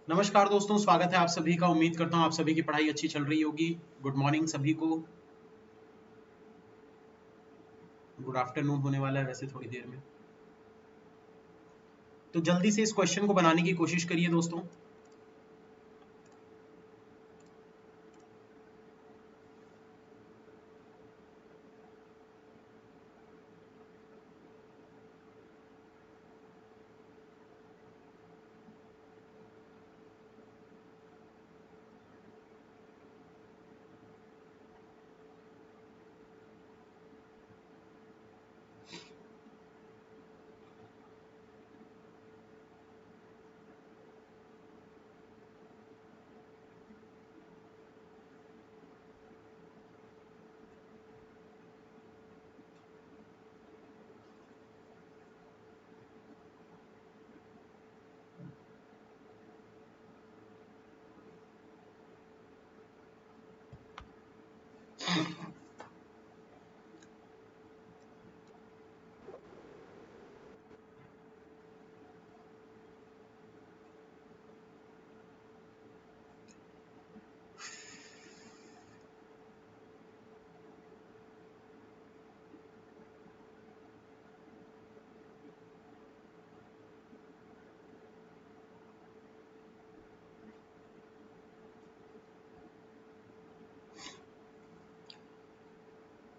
नमस्कार दोस्तों, स्वागत है आप सभी का। उम्मीद करता हूँ आप सभी की पढ़ाई अच्छी चल रही होगी। गुड मॉर्निंग सभी को। गुड आफ्टरनून होने वाला है वैसे थोड़ी देर में। तो जल्दी से इस क्वेश्चन को बनाने की कोशिश करिए दोस्तों।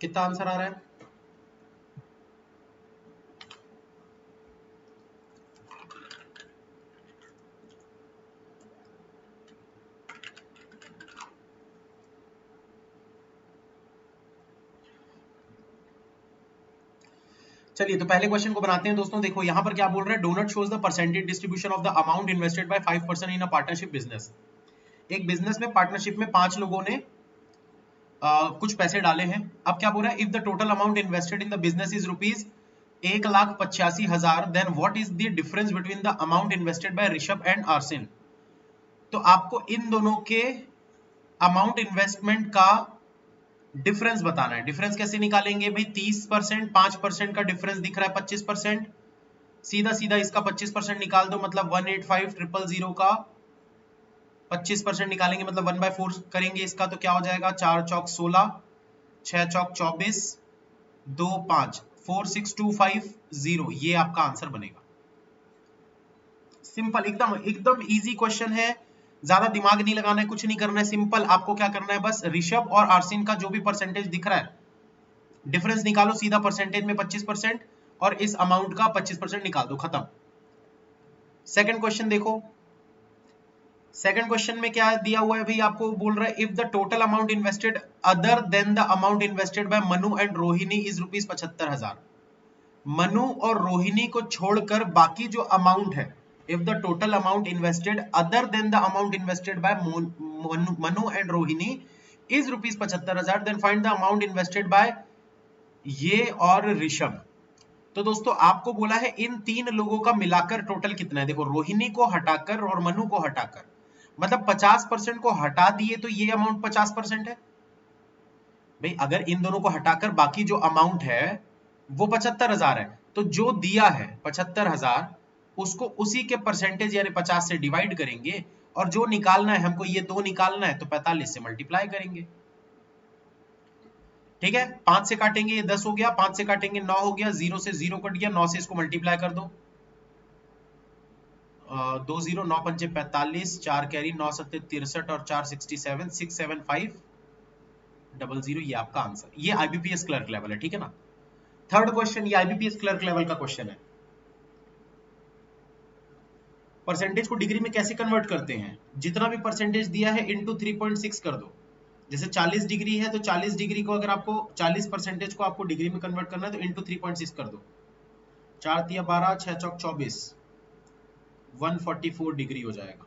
कितना आंसर आ रहा है? चलिए तो पहले क्वेश्चन को बनाते हैं दोस्तों। देखो यहाँ पर क्या बोल रहा है, donut shows the percentage distribution of the amount invested by 5% in a partnership business. एक बिजनेस में पार्टनरशिप में 5 लोगों ने कुछ पैसे डाले हैं। अब क्या बोल रहा है, if the total amount invested in the business is rupees 1,85,000, then what is the difference between the amount invested by Rishabh and Arsin. तो आपको इन दोनों के अमाउंट इन्वेस्टमेंट का डिफरेंस बताना है। डिफरेंस कैसे निकालेंगे भाई? 30%, 5% का डिफरेंस दिख रहा है 25%। सीधा सीधा इसका 25% निकाल दो, मतलब 185,000 का 25% निकालेंगे मतलब 1/4 करेंगे इसका, तो क्या हो जाएगा? 4 चौक 16, 6 चौक 24, 2 5, 46250। ये आपका आंसर बनेगा। सिंपल, एकदम एकदम इजी क्वेश्चन है। ज्यादा दिमाग नहीं लगाना है, कुछ नहीं करना है। सिंपल आपको क्या करना है, बस ऋषभ और आर्सिन का जो भी परसेंटेज दिख रहा है डिफरेंस निकालो सीधा। परसेंटेज में 25% और इस अमाउंट का 25% निकाल दो, खत्म। सेकंड क्वेश्चन देखो। सेकंड क्वेश्चन में क्या दिया हुआ है भाई? आपको बोल रहा है, if the total amount invested other than the amount invested by Manu and Rohini is rupees 75,000। Manu और रोहिणी को छोड़कर बाकी जो अमाउंट है, if the total amount invested other than the amount invested by Manu and Rohini is rupees 75,000, then find the amount invested by ये और ऋषभ। तो दोस्तों आपको बोला है इन तीन लोगों का मिलाकर टोटल कितना है। देखो, रोहिणी को हटाकर और मनु को हटाकर, मतलब 50% को हटा दिए तो ये अमाउंट 50% है भाई। अगर इन दोनों को हटाकर बाकी जो अमाउंट है वो 75,000 है, तो जो दिया है 75,000 उसको उसी के परसेंटेज यानी 50 से डिवाइड करेंगे, और जो निकालना है हमको, ये दो निकालना है, तो 45 से मल्टीप्लाई करेंगे। ठीक है, 5 से काटेंगे ये 10 हो गया, 5 से काटेंगे 9 हो गया, 0 से 0 कट गया, 9 से इसको मल्टीप्लाई कर दो। 2 0, 9 पंचे 45, 4 कैरी, 9 सत्ते 63 और 4 67, 67500। ये आपका आंसर। ये आईबीपीएस क्लर्क लेवल है, ठीक है ना। थर्ड क्वेश्चन, ये आईबीपीएस क्लर्क लेवल का क्वेश्चन है। परसेंटेज को डिग्री में कैसे कन्वर्ट करते हैं? जितना भी परसेंटेज दिया है इंटू 3.6 कर दो। जैसे 40 डिग्री है तो 40 डिग्री को अगर आपको 40 परसेंटेज को आपको डिग्री में कन्वर्ट करना है तो इंटू 3.6 कर दो। 4 तिया 12, 6 चौक 24, 144 डिग्री हो जाएगा।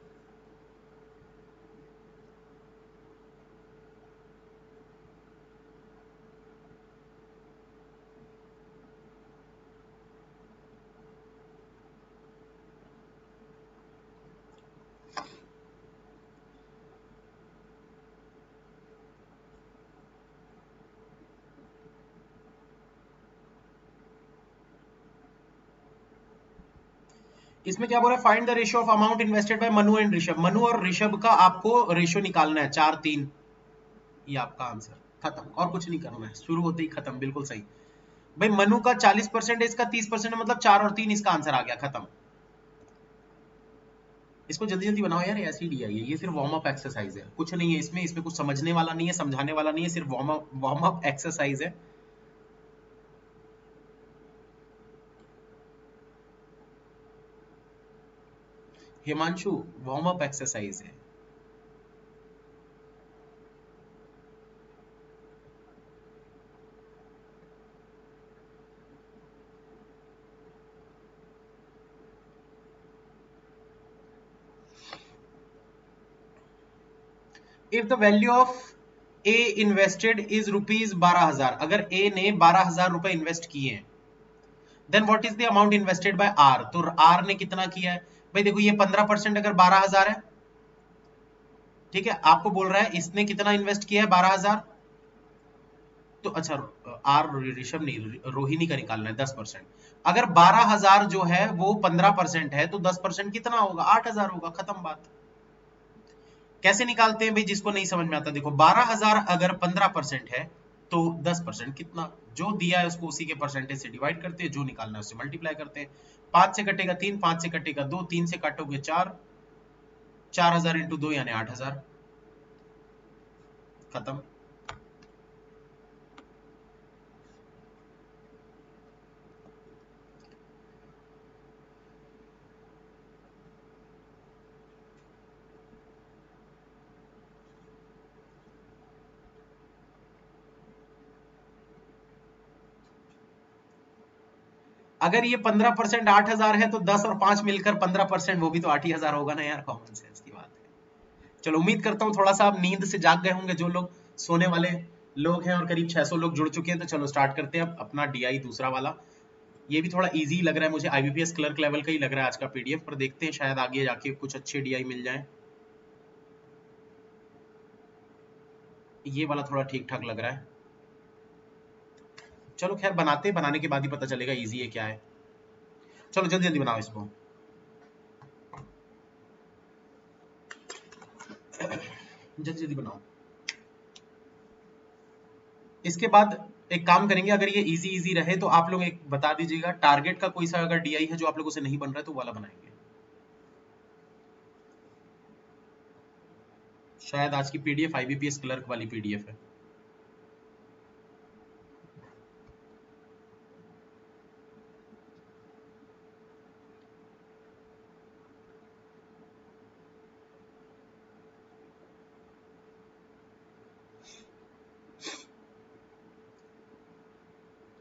इसमें क्या बोल रहा है, find the ratio of amount invested by Manu and Rishabh. Manu और ऋषभ का आपको रेशियो निकालना है 4-3, ये आपका आंसर। खत्म, और कुछ नहीं करना है, शुरू होते ही खत्म, बिल्कुल सही। भाई मनु का 40% है, इसका 30% है, मतलब 4 और 3 इसका आंसर आ गया, खत्म। इसको जल्दी जल्दी बनाओ यार, ऐसी डी आई है ये, सिर्फ वार्म अप एक्सरसाइज है, कुछ नहीं है इसमें, इसमें कुछ समझने वाला नहीं है, समझाने वाला नहीं है, सिर्फ वार्म अप एक्सरसाइज है। हिमांशु, वार्म अप एक्सरसाइज है। If the value of A invested is ₹12,000, अगर ए ने 12,000 रुपए इन्वेस्ट किए हैं, then what is the amount invested by R, तो आर ने कितना किया है। भाई देखो ये 15% अगर 12,000 है, ठीक है, आपको बोल रहा है इसने कितना इन्वेस्ट किया है, 12,000, तो अच्छा आर ऋषभ नहीं, रोहिणी का निकालना है 10%। अगर 12,000 जो है वो 15% है, तो 10% कितना होगा, 8,000 होगा, खत्म बात। कैसे निकालते हैं भाई, जिसको नहीं समझ में आता, देखो 12,000 अगर 15% है तो 10% कितना, जो दिया है उसको उसी के परसेंटेज से डिवाइड करते हैं, जो निकालना है उससे मल्टीप्लाई करते हैं। 5 से कटेगा 3, 5 से कटेगा 2, 3 से काटोगे 4, 4,000 इंटू 2 यानी 8,000, खत्म। अगर ये 15% 8,000 है, तो 10 और 5 मिलकर 15%, वो भी तो 8,000 होगा ना यार, कॉमन सेंस की बात है। चलो उम्मीद करता हूँ थोड़ा सा आप नींद से जाग गए होंगे, जो लोग सोने वाले लोग हैं, और करीब 600 लोग जुड़ चुके हैं। तो चलो स्टार्ट करते हैं अपना डीआई दूसरा वाला। ये भी थोड़ा इजी लग रहा है मुझे, आईबीपीएस क्लर्क लेवल का ही लग रहा है आज का पीडीएफ, पर देखते हैं शायद आगे जाके कुछ अच्छे डीआई मिल जाए। ये वाला थोड़ा ठीक ठाक लग रहा है, चलो खैर बनाते हैं, बनाने के बाद ही पता चलेगा इजी है क्या है। चलो जल्दी जल्दी बनाओ इसको, जल्दी जल्दी बनाओ। इसके बाद एक काम करेंगे, अगर ये इजी इजी रहे तो आप लोग एक बता दीजिएगा, टारगेट का कोई सा अगर डीआई है जो आप लोगों से नहीं बन रहा है, तो वाला बनाएंगे। शायद आज की पीडीएफ आईबीपीएस क्लर्क वाली पीडीएफ है।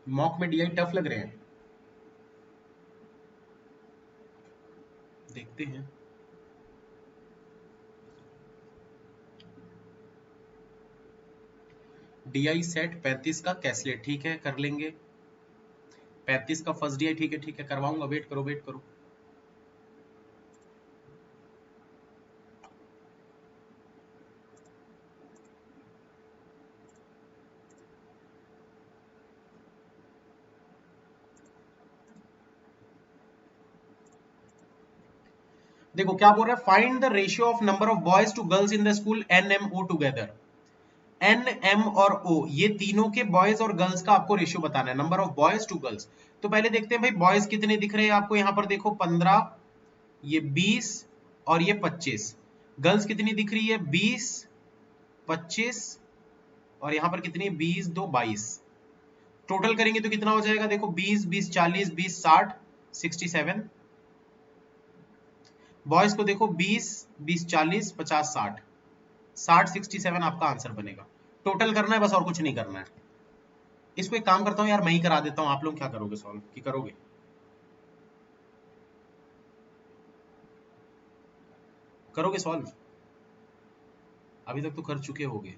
मॉक में डीआई टफ लग रहे हैं, देखते हैं। डीआई सेट 35 का कैसलेट, ठीक है कर लेंगे। 35 का फर्स्ट डीआई, ठीक है ठीक है, करवाऊंगा, वेट करो वेट करो। देखो क्या बोल रहा है, find the ratio of number of boys to girls in the school NMO together. N M और ओ, ये तीनों के बॉयज और गर्ल्स का आपको रेशियो बताना है, number of boys to girls. तो पहले देखते हैं भाई बॉयज कितने दिख रहे हैं आपको, यहाँ पर देखो 15, ये 20 और ये 25। गर्ल्स कितनी दिख रही है, 20, 25 और यहाँ पर कितनी, 20, 2, 22। टोटल करेंगे तो कितना हो जाएगा, देखो 20, 20, 40, 20, 60, 67। बॉयज को देखो 20, 20, 40, 50, 60, 60, 67 आपका आंसर बनेगा। टोटल करना है बस, और कुछ नहीं करना है। इसको एक काम करता हूँ यार, मैं ही करा देता हूँ, आप लोग क्या करोगे, सॉल्व की करोगे, करोगे सॉल्व, अभी तक तो कर चुके होगे।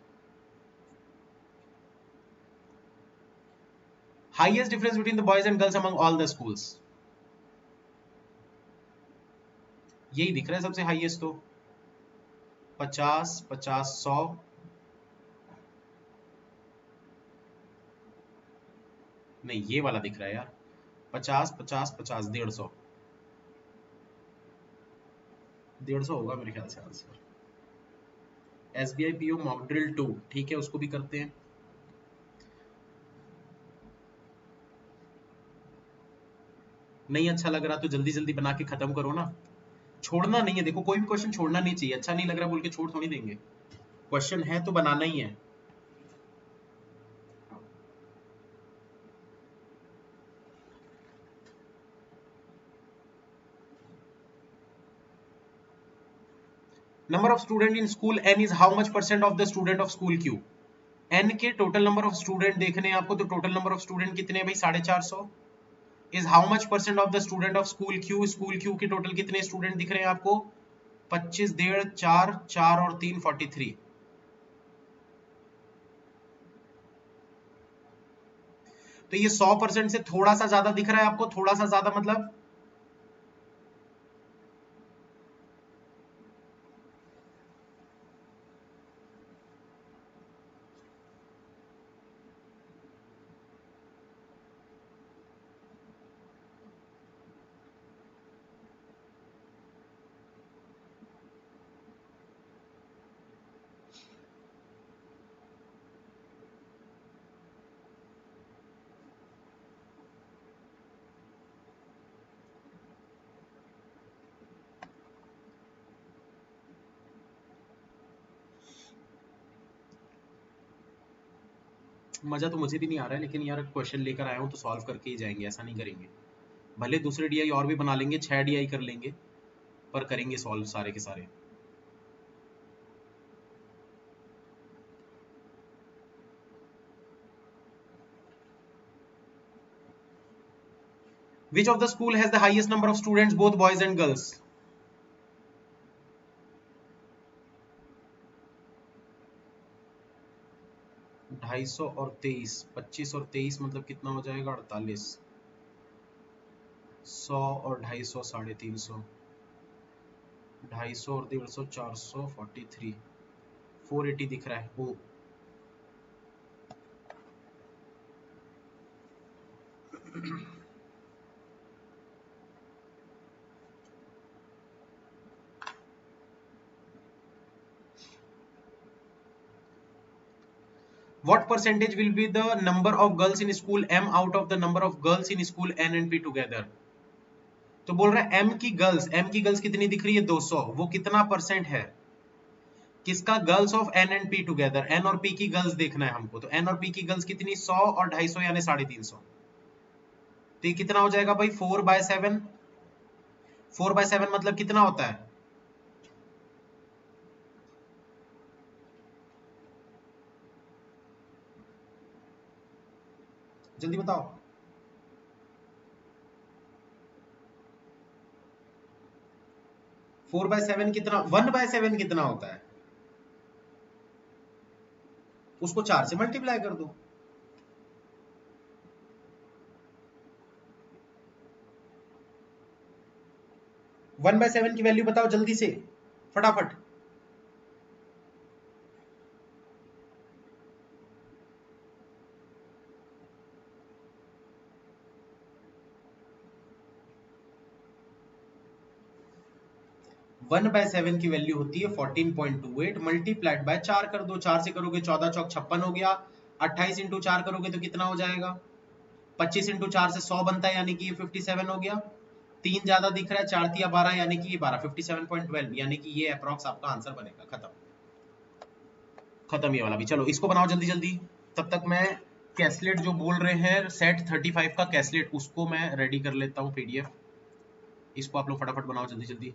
Highest difference between the boys and girls among all the schools, यही दिख रहा है सबसे हाईएस्ट तो, 50, 50, 100, नहीं ये वाला दिख रहा है यार, 50, 50, 50, 150। 150 होगा मेरे ख्याल से answer. SBI PO mock drill 2, ठीक है, उसको भी करते हैं। नहीं अच्छा लग रहा तो जल्दी जल्दी बना के खत्म करो ना, छोड़ना नहीं है। देखो कोई भी क्वेश्चन छोड़ना नहीं चाहिए, अच्छा नहीं लग रहा बोल के छोड़ थोड़ी देंगे, क्वेश्चन है तो बनाना ही है। Number of student in school n is how much percent of the student of school q। n के टोटल नंबर ऑफ स्टूडेंट देखने हैं आपको, तो टोटल नंबर ऑफ स्टूडेंट कितने हैं भाई, 450। Is how much percent of the student of school q, school q के total कितने स्टूडेंट दिख रहे हैं आपको, 25, 1.5, 4, 4 और 3, 43। तो ये 100% से थोड़ा सा ज्यादा दिख रहा है आपको, थोड़ा सा ज्यादा मतलब मजा तो मुझे भी नहीं आ रहा है, लेकिन यार क्वेश्चन लेकर आया हूं तो सॉल्व करके ही जाएंगे, ऐसा नहीं करेंगे। भले दूसरे DI और भी बना लेंगे, 6 DI कर लेंगे, पर करेंगे सॉल्व सारे के सारे। Which of the school has the highest number of students, both boys and girls? ढाई सौ और 23, 25 और 23 मतलब कितना हो जाएगा, 48। 100 और 250, 350, 250 और 150, 400, 43, 480 दिख रहा है वो। What percentage will be the number of girls in school M out of the number of girls in school N and P together? तो बोल रहा है M की गर्ल्स कितनी दिख रही है, 200। वो कितना परसेंट है किसका, girls of N and P together. N और P की गर्ल्स देखना है हमको, तो N और P की गर्ल्स कितनी, 100 और 250 यानी 350। तो ये कितना हो जाएगा भाई, 4/7। 4/7 मतलब कितना होता है, जल्दी बताओ। 4/7 कितना, 1/7 कितना होता है, उसको 4 से मल्टीप्लाई कर दो। वन बाय 7 की वैल्यू बताओ जल्दी से, फटाफट। वन बाय 7 की वैल्यू होती है 14.28, मल्टीप्लाइड बाय 4 कर दो, 4 से करोगे 14 चौक 56 हो गया, 28 इंटू 4 करोगे तो कितना हो जाएगा, 25 इंटू 4 से 100 बनता है, यानी कि ये 57 हो गया। 3 ज्यादा दिख रहा है, 4 तिया 12 यानी कि ये 12, 57.12 यानी कि ये अप्रॉक्स आपका आंसर बनेगा। खत्म ये वाला भी। चलो इसको बनाओ जल्दी जल्दी, तब तक मैं कैसलेट जो बोल रहे हैं सेट 35 का कैसलेट, उसको मैं रेडी कर लेता हूँ PDF। इसको आप लोग फटाफट बनाओ जल्दी जल्दी।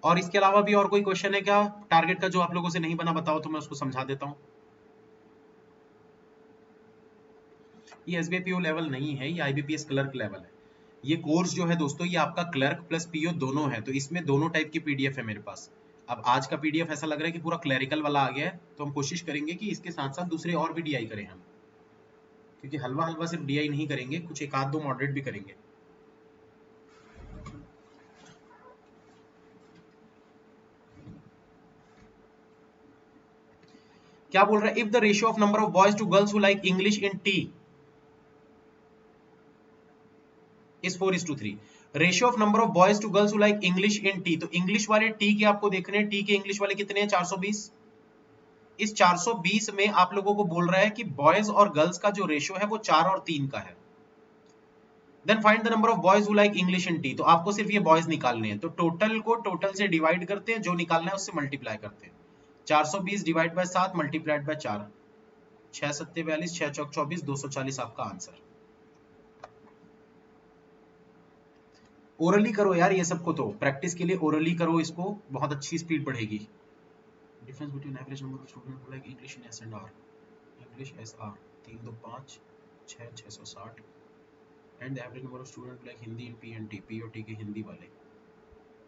और इसके अलावा भी और कोई क्वेश्चन है क्या टारगेट का जो आप लोगों से नहीं बना, बताओ तो मैं उसको समझा देता हूँ। ये SBI PO लेवल नहीं है, ये IBPS क्लर्क लेवल है। ये कोर्स जो है दोस्तों, ये आपका क्लर्क प्लस PO दोनों है, तो इसमें दोनों टाइप की PDF है मेरे पास। अब आज का PDF ऐसा लग रहा है कि पूरा क्लरिकल वाला आ गया है, तो हम कोशिश करेंगे कि इसके साथ साथ दूसरे और भी DI करें हम, क्योंकि हलवा हलवा सिर्फ DI नहीं करेंगे, कुछ एक आध दो मॉडरेट भी करेंगे। क्या बोल रहा है? If the ratio of number of boys to girls who like English in T is 4:3, ratio of number of boys to girls who like English in T, तो इंग्लिश वाले टी के आपको देखने हैं, टी के इंग्लिश वाले कितने हैं? 420। इस 420 में आप लोगों को बोल रहा है कि बॉयज और गर्ल्स का जो रेशियो है वो 4 और 3 का है। Then find the number of boys who like English in T, तो आपको सिर्फ ये बॉयज निकालने हैं, तो टोटल को टोटल से डिवाइड करते हैं, जो निकालना है उससे मल्टीप्लाई करते हैं। 420 डिवाइड बाय 7 मल्टीप्लाइड बाय 4, 6 7 42, 6 चौक 24, 240 आपका आंसर। ओरली करो यार ये सबको, तो प्रैक्टिस के लिए ओरली करो इसको, बहुत अच्छी स्पीड बढ़ेगी। Difference between average number of student who like English in S and R, English S R 3 2 5 6 660 and the average number of student like Hindi in P and T, P और T के हिंदी वाले,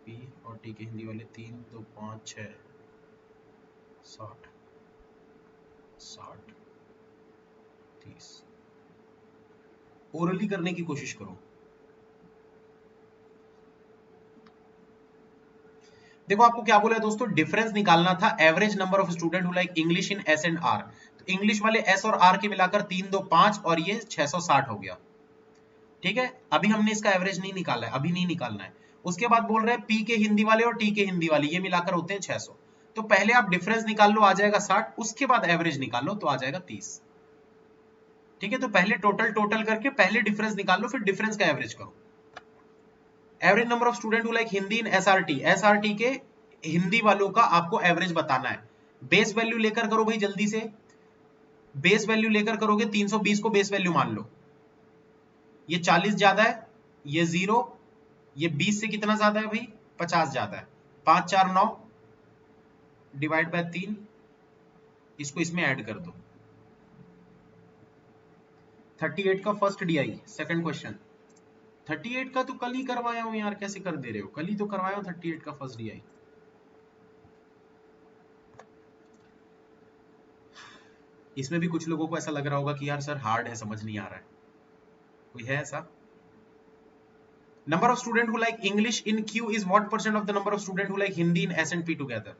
P और T के हिंदी वाले 3 2 5 6 60 60 30। Orally करने की कोशिश करो। देखो आपको क्या बोला है दोस्तों, डिफरेंस निकालना था average number of student who like English in S and R, तो इंग्लिश वाले एस और आर के मिलाकर 3 2 5 और ये 660 हो गया। ठीक है, अभी हमने इसका एवरेज नहीं निकाला है, अभी नहीं निकालना है। उसके बाद बोल रहे हैं पी के हिंदी वाले और टी के हिंदी वाले ये मिलाकर होते हैं 600, तो पहले आप डिफरेंस निकाल लो, आ जाएगा 60, उसके बाद एवरेज निकाल लो तो आ जाएगा 30। ठीक है, तो पहले टोटल करके पहले डिफरेंस निकाल लो, फिर डिफरेंस का एवरेज करो। Average number of student who like Hindi in SRT, SRT के हिंदी वालों का आपको एवरेज बताना है। बेस वैल्यू लेकर करो भाई जल्दी से, बेस वैल्यू लेकर करोगे, 320 को बेस वैल्यू मान लो, ये 40 ज्यादा है, ये 0, ये 20 से कितना ज्यादा है भाई? 50 ज्यादा है, 5 4 9 डिवाइड बाय 3, इसको इसमें ऐड कर दो। 38 का फर्स्ट डीआई, सेकंड क्वेश्चन। 38 का तो कल ही करवाया हूं यार, कैसे कर दे रहे हो? कल ही तो करवाया हूं 38 का फर्स्ट डीआई। इसमें भी कुछ लोगों को ऐसा लग रहा होगा कि यार सर हार्ड है, समझ नहीं आ रहा है, कोई है ऐसा? Number of student who like English in Q is what percent of the number of student who like Hindi in S and P together.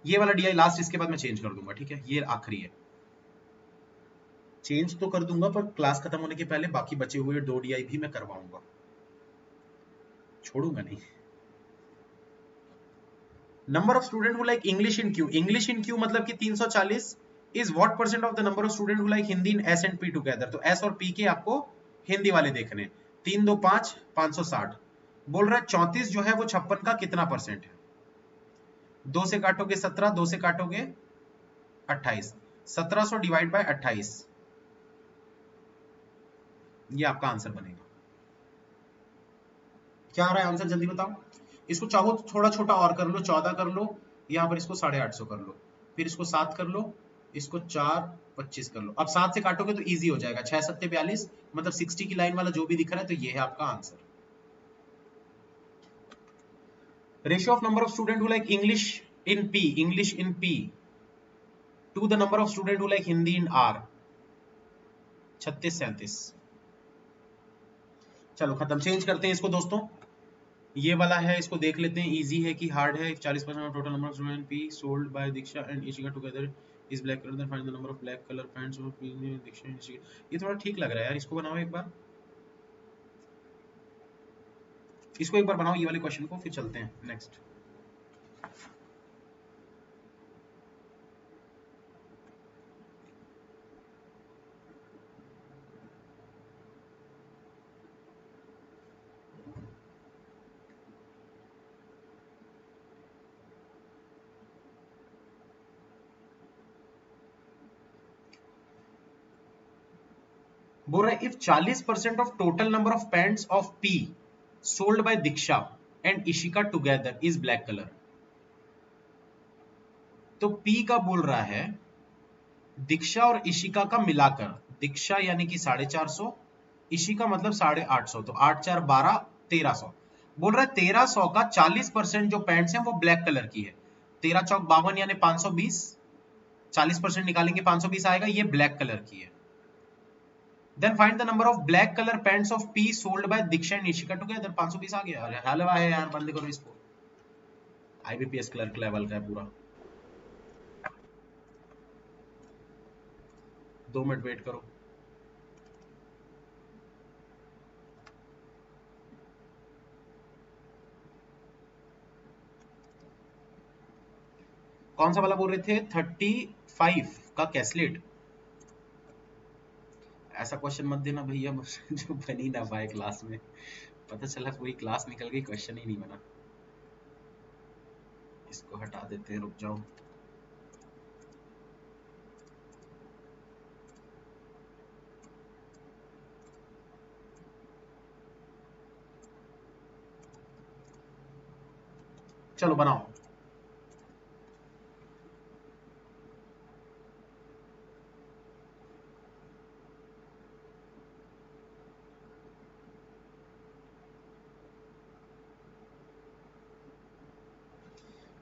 ये वाला डीआई लास्ट, इसके बाद मैं चेंज कर दूंगा। ठीक है, ये आखिरी है, चेंज तो कर दूंगा पर क्लास खत्म होने के पहले बाकी बचे हुए 2 डीआई भी मैं करवाऊंगा, छोड़ूंगा नहीं। Number of student who like English in Q, English in Q मतलब कि 340 is what percent of the number of student who like Hindi in S and P together, तो एस और पी के आपको हिंदी वाले देखने। 3 2 5 560 बोल रहा है 34 जो है वो 56 का कितना परसेंट है? 2 से काटोगे 17, 2 से काटोगे 28, 1700 डिवाइड बाय 28, ये आपका आंसर बनेगा। क्या आ रहा है आंसर, जल्दी बताओ। इसको चाहो तो थोड़ा छोटा और कर लो, 14 कर लो, यहाँ पर इसको 850 कर लो, फिर इसको 7 कर लो, इसको 4 25 कर लो। अब 7 से काटोगे तो इजी हो जाएगा, 6 7 42 मतलब 60 की लाइन वाला जो भी दिख रहा है, तो ये है आपका answer. Ratio of number of student who like English in P, English in P to the number of student who like Hindi in R, 36 37। चलो खत्म, चेंज करते हैं इसको दोस्तों। ये वाला है, इसको देख लेते हैं, इजी है कि हार्ड है। 40% of total number of student P sold by Diksha and Ishika together is black colour, then find the number of black colour pants of P Diksha and Ishika. ये थोड़ा ठीक लग रहा है यार, इसको बनाओ एक बार, इसको एक बार बनाओ ये वाले क्वेश्चन को, फिर चलते हैं नेक्स्ट। बोल रहा है if 40% of total number of pants of P sold by Diksha and Ishika together is black colour, तो पी का बोल रहा है दीक्षा और इशिका का मिलाकर, दीक्षा यानी कि 450, इशिका मतलब 850, तो 8 4 12 1300। बोल रहा है 1300 का 40% जो पैंट्स हैं वो ब्लैक कलर की है, 13 चौक 52 यानी 520, 40% निकालेंगे 520 आएगा, ये ब्लैक कलर की है। Then find the number of black color pants of P sold by Diksha and Ishika together, 520 आ गया। अरे हलवा है यार, बंद करो इसको, IBPS क्लर्क लेवल का है पूरा। 2 मिनट वेट करो। कौन सा वाला बोल रहे थे? 35 का कैसलेट। ऐसा क्वेश्चन मत देना भैया जो बन ही ना पाए क्लास में। पता चला पूरी क्लास निकल गई, क्वेश्चन ही नहीं बना। इसको हटा देते हैं, रुक जाओ। चलो बनाओ।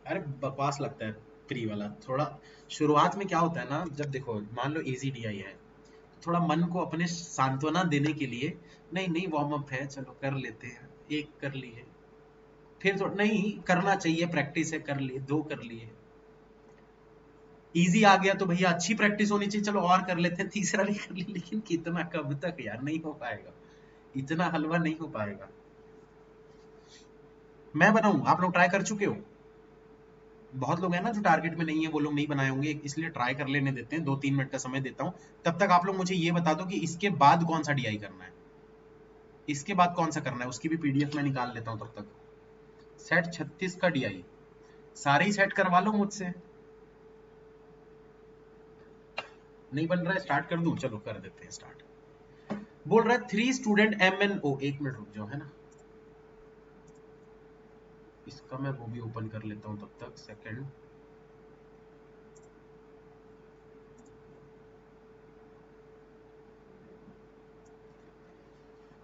अरे बकवास लगता है प्री वाला थोड़ा। शुरुआत में क्या होता है ना, जब देखो मान लो इजी डीआई है, थोड़ा मन को अपने सांत्वना देने के लिए, नहीं नहीं वार्म अप है, चलो कर लेते हैं, एक कर लिए, फिर तो नहीं करना चाहिए, प्रैक्टिस है, कर लिए, 2 कर लिए, इजी आ गया तो भैया अच्छी प्रैक्टिस होनी चाहिए, चलो और कर लेते हैं, तीसरा भी कर लिए। लेकिन कितना, कब तक यार, नहीं हो पाएगा, इतना हलवा नहीं हो पाएगा। मैं बनाऊं, आप लोग ट्राई कर चुके हो? बहुत लोग हैं ना जो टारगेट में नहीं है, वो लोग नहीं बनाए होंगे, इसलिए ट्राई कर लेने देते हैं। 2-3 मिनट का समय देता हूं, तब तक आप लोग मुझे ये बता दो कि इसके बाद कौन सा डीआई करना है, इसके बाद कौन सा करना है, उसकी भी पीडीएफ में निकाल लेता हूं तब तक। सेट 36 का डीआई सारे ही सेट करवा लो मुझसे। नहीं बन रहा है, स्टार्ट कर दूं? चलो कर देते हैं स्टार्ट। बोल रहा है 3 स्टूडेंट MNO, 1 मिनट रुक जाओ, है ना, इसका मैं वो भी ओपन कर लेता हूं तब तक, सेकंड।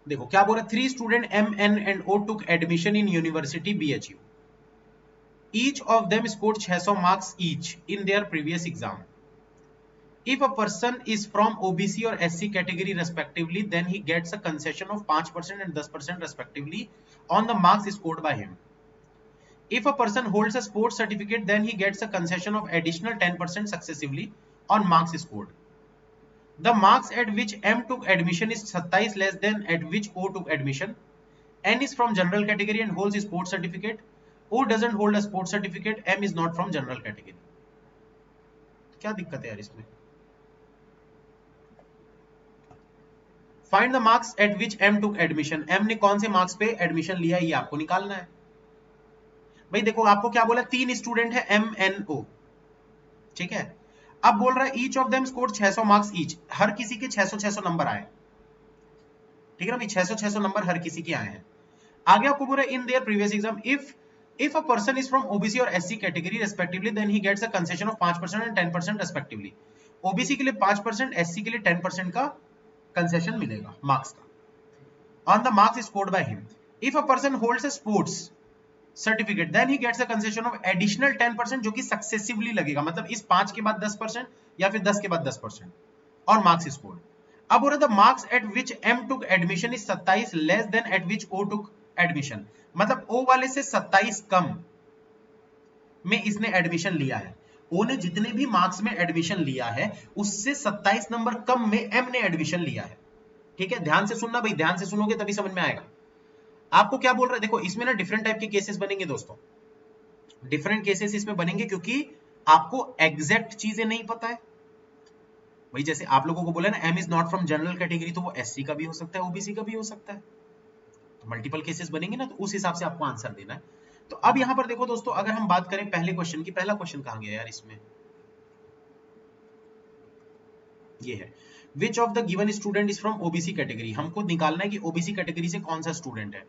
देखो क्या बोल रहा है, 3 student MN&O took admission in university BHU, each of them scored 600 marks each in their previous exam. If a person is from OBC or SC category respectively, then he gets a concession of 5% and 10% respectively on the marks scored by him. If a person holds a sports certificate, then he gets a concession of additional 10% successively on marks scored. The marks at which M took admission is 27 less than at which O took admission. N is from general category and holds a sports certificate. O doesn't hold a sports certificate. M is not from general category. क्या दिक्कत है यार इसमें? Find the marks at which M took admission. M ने कौन से marks पे admission लिया, ये आपको निकालना है। भाई देखो आपको क्या बोला, 3 स्टूडेंट है MNO, ठीक है। अब बोल रहा है each of them score 600 marks each, हर किसी के 600 नंबर आए, ठीक है ना भाई, 600 नंबर हर किसी के आए हैं। आगे आपको बोल रहा है in their previous exam, if a person is from OBC or SC category respectively, then he gets a concession of 5% and 10% respectively. OBC के लिए 5%, SC के लिए 10% का कंसेशन मिलेगा मार्क्स का on the marks scored by him. If a person holds a sports certificate, then he gets a concession of additional 10% जो कि successively लगेगा, मतलब इस 5 के बाद 10% या फिर 10 के बाद 10% और marks scored. अब हो रहा था marks at which M took admission is 27 less than at which O took admission, मतलब O वाले से 27 कम में इसने एडमिशन लिया है। O ने जितने भी मार्क्स में एडमिशन लिया है उससे 27 नंबर कम में M ने एडमिशन लिया है, ठीक है। ध्यान से सुनना भाई, ध्यान से सुनोगे तभी समझ में आएगा। आपको क्या बोल रहा है, देखो इसमें ना डिफरेंट टाइप के केसेस बनेंगे दोस्तों, डिफरेंट केसेस इसमें बनेंगे, क्योंकि आपको एग्जैक्ट चीजें नहीं पता है। वही जैसे आप लोगों को बोला ना M is not from general category, तो वो SC का भी हो सकता है, OBC का भी हो सकता है, तो मल्टीपल केसेस बनेंगे ना, तो उस हिसाब से आपको आंसर देना है। तो अब यहां पर देखो दोस्तों, अगर हम बात करें पहले क्वेश्चन की, पहला क्वेश्चन कहां गया यार इसमें, ये है which of the given student is from OBC category, हमको निकालना है कि OBC कैटेगरी से कौन सा स्टूडेंट है।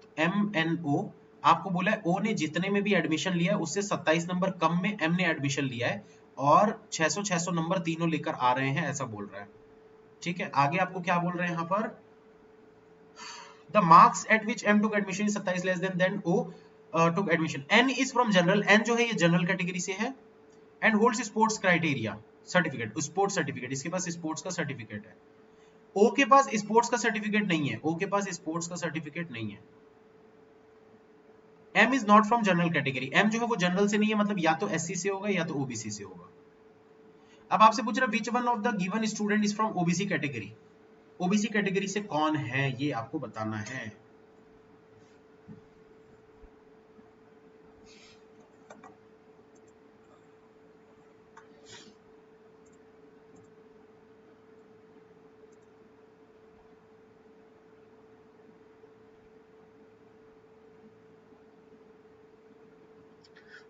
तो MNO आपको बोला है O ने जितने में भी एडमिशन लिया है उससे 27 नंबर कम में M ने एडमिशन लिया है और 600 नंबर तीनों लेकर आ रहे हैं, ऐसा बोल रहा है, ठीक है। आगे आपको क्या बोल रहे हैं यहाँ पर, the marks at which M took admission is 27 less than O took admission. N is from general, N जो है ये जनरल कैटेगरी से है, and holds sports criteria certificate, sports certificate, इसके पास स्पोर्ट्स का सर्टिफिकेट है। O के पास स्पोर्ट्स का सर्टिफिकेट नहीं है, O के पास स्पोर्ट्स का सर्टिफिकेट नहीं है। M is not from general category, M जो है वो जनरल से नहीं है, मतलब या तो SC से होगा या तो OBC से होगा। अब आपसे पूछ रहा है which one of the given student is from OBC category. OBC category से कौन है ये आपको बताना है।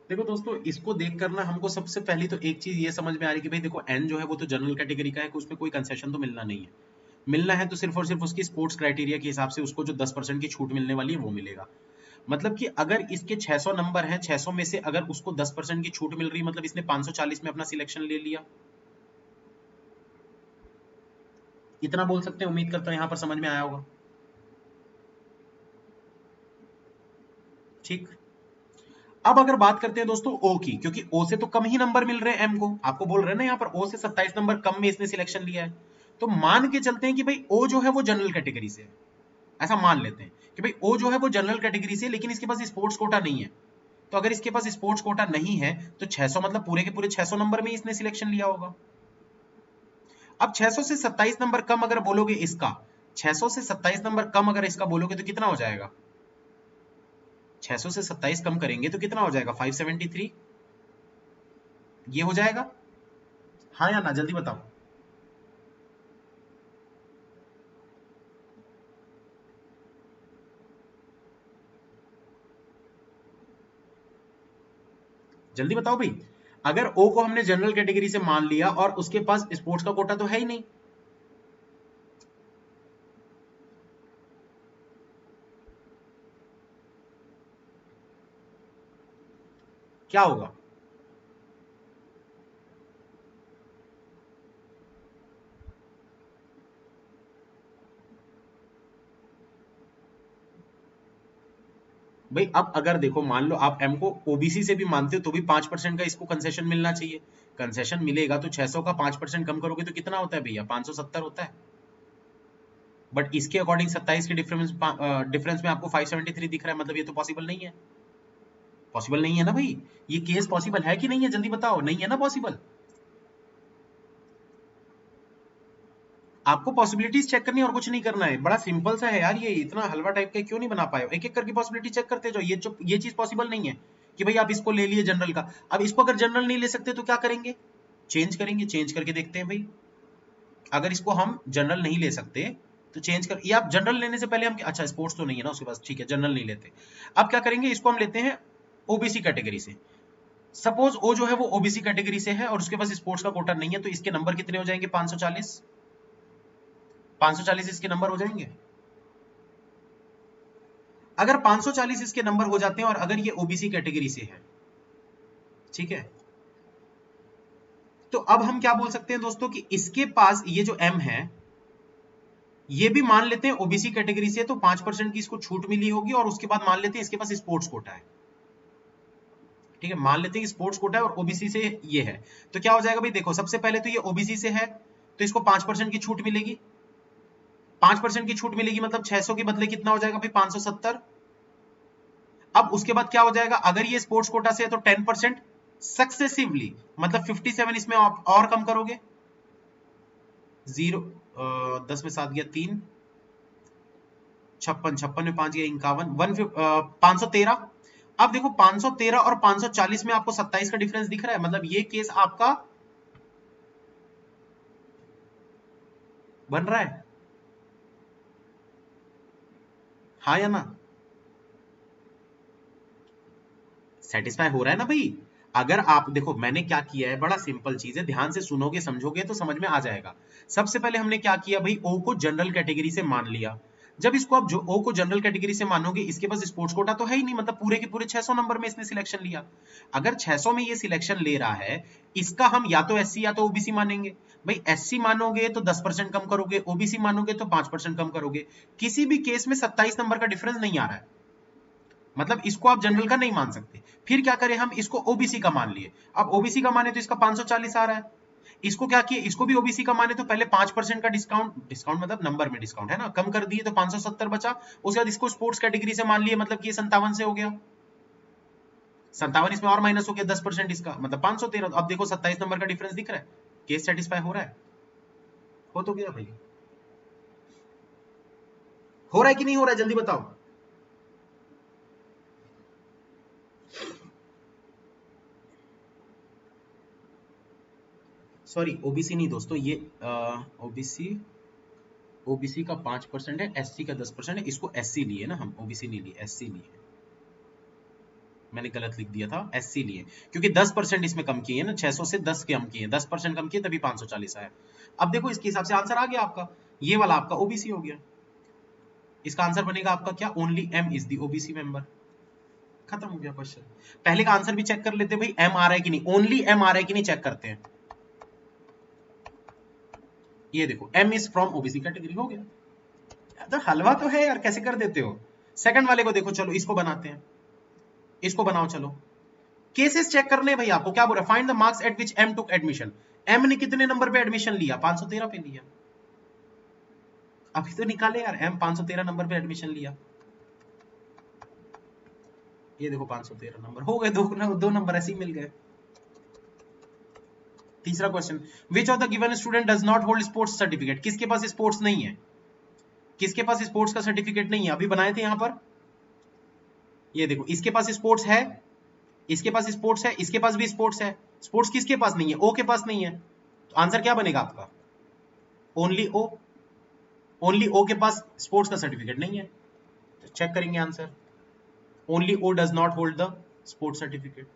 देखो दोस्तों, इसको देख कर ना हमको सबसे पहली तो एक चीज ये समझ में आ रही कि भाई देखो एन जो है वो तो जनरल कैटेगरी का है, उसमें कोई कंसेशन तो मिलना नहीं है। मिलना है तो सिर्फ और सिर्फ उसकी स्पोर्ट्स क्राइटेरिया के हिसाब से उसको जो 10% की छूट मिलने वाली है वो मिलेगा। मतलब कि अगर इसके 600 नंबर हैं, 600 में से अगर उसको 10% की छूट मिल रही, मतलब इसने 540 में अपना सिलेक्शन ले लिया। इतना बोल सकते हैं, उम्मीद करता हूं यहां पर समझ में आया होगा। ठीक। अब अगर बात करते हैं दोस्तों ओ की, क्योंकि ओ से तो कम ही नंबर मिल रहे हैं एम को, आपको बोल रहे हैं ना यहाँ पर ओ से 27 नंबर कम में इसने सिलेक्शन लिया है, तो मान के चलते हैं कि भाई ओ जो है वो जनरल कैटेगरी से है। ऐसा मान लेते हैं कि भाई ओ जो है वो जनरल कैटेगरी से, लेकिन इसके पास स्पोर्ट्स कोटा नहीं है। तो अगर इसके पास स्पोर्ट्स कोटा नहीं है तो 600 मतलब पूरे के पूरे 600 नंबर में इसने सिलेक्शन लिया होगा। अब 600 से 27 नंबर कम अगर बोलोगे इसका, 600 से 27 नंबर कम अगर इसका बोलोगे तो कितना हो जाएगा? 600 से 27 कम करेंगे तो कितना हो जाएगा? 573 ये हो जाएगा। हाँ या ना, जल्दी बताओ। जल्दी बताओ भाई। अगर ओ को हमने जनरल कैटेगरी से मान लिया और उसके पास स्पोर्ट्स का कोटा तो है ही नहीं, क्या होगा? भाई अब अगर देखो, मान लो आप एम को ओबीसी से भी मानते हो तो भी 5% का इसको कंसेशन मिलना चाहिए। कंसेशन मिलेगा तो 600 का 5% कम करोगे तो कितना होता है भैया? 570 होता है। बट इसके अकॉर्डिंग 27 के डिफरेंस में आपको 573 दिख रहा है, मतलब ये तो पॉसिबल नहीं है। पॉसिबल नहीं है ना भाई, ये केस पॉसिबल है कि नहीं है? जल्दी बताओ, नहीं है ना पॉसिबल। आपको पॉसिबिलिटीज चेक करनी है और कुछ नहीं करना है, बड़ा सिंपल सा है यार, ये इतना हलवा टाइप का क्यों नहीं बना पाए? एक एक करके पॉसिबिलिटी चेक करते जाओ। ये चीज पॉसिबल नहीं है कि भाई आप इसको ले लिए जनरल का, अब इसको अगर जनरल नहीं ले सकते तो क्या करेंगे? चेंज करेंगे, चेंज करके देखते हैं भाई। अगर इसको हम जनरल नहीं ले सकते तो चेंज कर, या आप जनरल लेने से पहले हम, अच्छा स्पोर्ट्स तो नहीं है ना उसके पास, ठीक है जनरल नहीं लेते। अब क्या करेंगे, इसको हम लेते हैं ओबीसी कैटेगरी से। सपोज ओ जो है वो ओबीसी कैटेगरी से है और उसके पास स्पोर्ट्स का कोटा नहीं है, तो इसके नंबर कितने हो जाएंगे? 540। 540 इसके नंबर हो जाएंगे। अगर 540 इसके नंबर हो जाते हैं और अगर ये ओबीसी कैटेगरी से है, ठीक है, तो अब हम क्या बोल सकते हैं दोस्तों कि इसके पास ये जो एम है, ये भी मान लेते हैं ओबीसी कैटेगरी से, तो 5% की इसको छूट मिली होगी, और उसके बाद मान लेते हैं इसके पास स्पोर्ट्स कोटा है। ठीक है, मान लेते हैं कि स्पोर्ट्स कोटा है और ओबीसी से ये है, तो क्या हो जाएगा भाई? देखो सबसे पहले तो ये ओबीसी से है तो इसको 5% की छूट मिलेगी। 5% की छूट मिलेगी मतलब 600 के बदले कितना हो जाएगा भाई? 570। अब उसके बाद क्या हो जाएगा, अगर ये स्पोर्ट्स कोटा से है तो 10% सक्सेसिवली, मतलब 57 इसमें आप और कम करोगे, 10 में 7 गया 3, 56, 56 में 5 गया 51, 513। अब देखो 513 और 540 में आपको 27 का डिफरेंस दिख रहा है, मतलब ये केस आपका बन रहा है। हाँ या ना? सेटिस्फाई हो रहा है ना भाई? अगर आप देखो मैंने क्या किया है, बड़ा सिंपल चीज है, ध्यान से सुनोगे समझोगे तो समझ में आ जाएगा। सबसे पहले हमने क्या किया भाई, ओ को जनरल कैटेगरी से मान लिया। जब इसको आप जो ओ को जनरल कैटेगरी से मानोगे, इसके पास स्पोर्ट्स कोटा तो है ही नहीं, मतलब पूरे के पूरे 600 नंबर में इसने सिलेक्शन लिया। अगर 600 में ये सिलेक्शन ले रहा है, इसका हम या तो एससी या तो ओबीसी मानेंगे। भाई एससी मानोगे तो 10% कम करोगे, ओबीसी मानोगे तो 5% कम करोगे, किसी भी केस में 27 नंबर का डिफरेंस नहीं आ रहा है, मतलब इसको आप जनरल का नहीं मान सकते। फिर क्या करें, हम इसको ओबीसी का मान लिए। अब ओबीसी का माने तो इसका 540 आ रहा है। इसको क्या किए, इसको भी ओबीसी का माने तो पहले 5% का डिस्काउंट, डिस्काउंट मतलब नंबर में डिस्काउंट है ना, कम कर दिए तो 570 बचा। उसके बाद इसको स्पोर्ट्स कैटेगरी से मान लिए, मतलब कि ये 57 से हो गया, 57 इसमें और माइनस हो गया 10% इसका, मतलब 513। अब देखो 27 नंबर का डिफरेंस दिख रहा है। केस सेटिस्फाई हो रहा है? हो तो गया भाई, हो रहा है कि नहीं हो रहा है, जल्दी बताओ। सॉरी ओबीसी नहीं दोस्तों, ये ओबीसी ओबीसी का 5% है, एससी का 10% है, इसको एससी लिए ना हम, ओबीसी नहीं लिए, एससी लिए। मैंने गलत लिख दिया था, एससी लिए, क्योंकि 10% इसमें कम किए ना, 600 से 10 कम किए, 10% कम किए तभी 540 आया। अब देखो इसके हिसाब से आंसर आ गया आपका, ये वाला आपका ओबीसी हो गया। इसका आंसर बनेगा आपका क्या, only M is the OBC member. खत्म हो गया क्वेश्चन। पहले का आंसर भी चेक कर लेते भाई, एम आ रहा है कि नहीं, ओनली एम आ रहा है कि नहीं चेक करते हैं। ये देखो M is from OBC category, हो गया। तो हलवा तो है यार, कैसे कर देते हो। सेकंड वाले को देखो, चलो इसको बनाते हैं, इसको बनाओ चलो। केसेस चेक करने भाई आपको, क्या बोल रहा है, find the marks at which M took admission. M ने कितने नंबर पे एडमिशन लिया, 513 पे लिया। अभी तो निकाले यार, एम 513 नंबर पे एडमिशन लिया। ये देखो 513 नंबर हो गए, दो नंबर ऐसे ही मिल गए। तीसरा question, which of the given student does not hold sports certificate. किसके पास स्पोर्ट्स नहीं है, किसके पास स्पोर्ट्स का सर्टिफिकेट नहीं है, अभी बनाए थे यहां पर। ये देखो इसके पास स्पोर्ट्स है, इसके पास स्पोर्ट्स है, इसके पास भी स्पोर्ट्स है। स्पोर्ट्स किसके पास नहीं है, ओ के पास नहीं है, तो आंसर क्या बनेगा आपका, ओनली ओ। ओनली ओ के पास स्पोर्ट्स का सर्टिफिकेट नहीं है, तो चेक करेंगे answer, only O does not hold the sports certificate.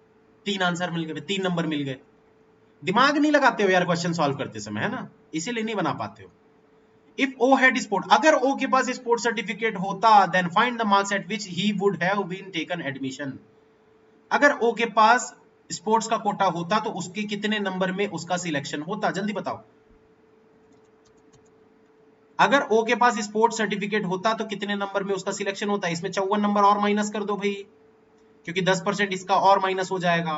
तीन आंसर मिल गए, 3 नंबर मिल गए। दिमाग नहीं लगाते हो यार क्वेश्चन सॉल्व करते समय, है ना, इसीलिए नहीं बना पाते हो। इफ ओ हैड स्पोर्ट, अगर ओ के पास स्पोर्ट सर्टिफिकेट होता, then find the marks at which he would have been taken admission. अगर ओ के पास स्पोर्ट्स का कोटा होता तो उसके कितने नंबर में उसका सिलेक्शन होता, जल्दी बताओ। अगर ओ के पास स्पोर्ट्स सर्टिफिकेट होता तो कितने नंबर में उसका सिलेक्शन होता, इसमें 54 नंबर और माइनस कर दो भाई, क्योंकि 10% इसका और माइनस हो जाएगा,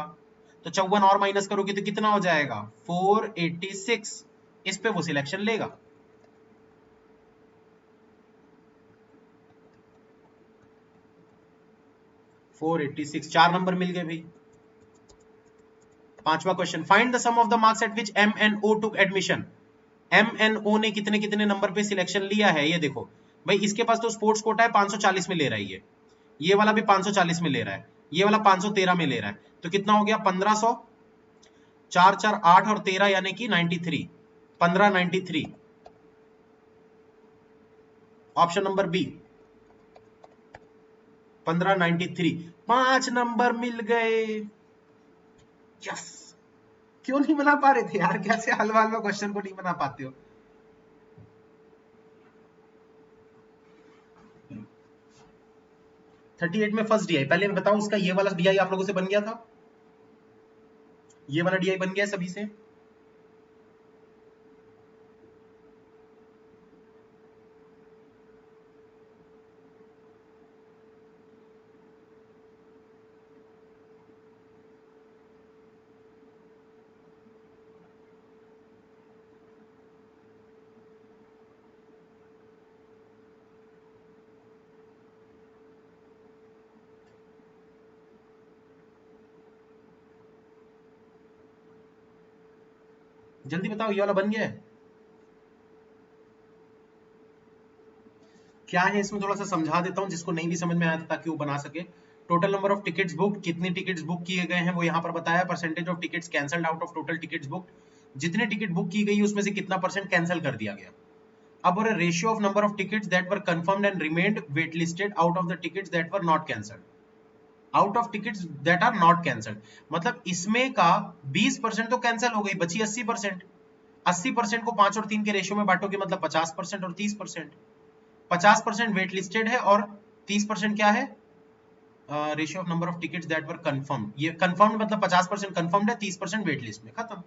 तो 54 और माइनस करोगे तो कितना हो जाएगा, 486। इस पे वो सिलेक्शन लेगा। फोर 4 नंबर मिल गए भाई। पांचवा question, find the sum of the marks at which M N O took admission. M N O ने कितने कितने नंबर पे सिलेक्शन लिया है, ये देखो भाई, इसके पास तो स्पोर्ट्स कोटा है, 540 में ले रहा है, ये वाला भी 540 में ले रहा है, ये वाला 513 में ले रहा है, तो कितना हो गया 1500, 4 4 8 और 13 यानी कि 93, 1593। ऑप्शन नंबर बी 1593, 5 नंबर मिल गए। यस। क्यों नहीं बना पा रहे थे यार, कैसे हलवा हलवा क्वेश्चन को नहीं बना पाते हो। थर्टी एट में फर्स्ट डीआई, पहले बताओ उसका ये वाला डीआई आप लोगों से बन गया था, ये वाला डीआई बन गया सभी से। जल्दी बताओ, ये वाला बन गया है क्या है, इसमें थोड़ा सा समझा देता हूं जिसको नहीं भी समझ में आया था, ताकि वो बना सके। Total number of tickets book, कितनी टिकट्स बुक किए गए हैं वो यहाँ पर बताया, percentage of tickets cancelled out of total tickets book, जितने टिकट बुक की गई उसमें से कितना परसेंट कैंसिल कर दिया गया। अब और ratio of number of tickets that were confirmed and remained wait listed out of the tickets that were not cancelled, out of tickets that are not cancelled, मतलब इसमें का 20% तो कैंसिल हो गई, बची 80%। 80% को 5 और 3 के रेशियो में बांटोगे, मतलब 50% और 30%। 50% वेट लिस्टेड है और 30% क्या है, ratio of number of tickets that were confirm. ये कंफर्म मतलब 50% कंफर्म्ड है, 30% वेट लिस्ट में, खत्म।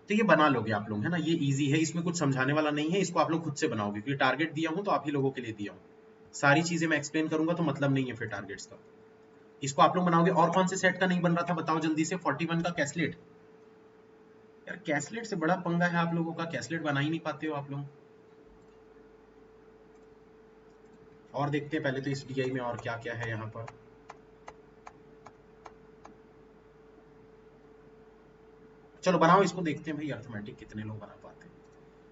तो ये बना लोगे आप लोग, है ना, ये इजी है, इसमें कुछ समझाने वाला नहीं है, इसको आप लोग खुद से बनाओगे, क्योंकि टारगेट दिया हूं तो आप ही लोगों के लिए दिया हूं। सारी चीजें मैं एक्सप्लेन करूंगा तो मतलब नहीं है फिर टारगेट्स का। इसको आप लोग बनाओगे। और कौन से सेट का नहीं बन रहा था बताओ जल्दी से, 41 का कैसलेट। यार कैसलेट से बड़ा पंगा है आप लोगों का, कैसलेट बना ही नहीं पाते हो आप लोग। और देखते हैं पहले तो इस डीआई में और क्या क्या है यहाँ पर। चलो बनाओ इसको, देखते हैं भाई अर्थमेटिक कितने लोग बना पाते हैं।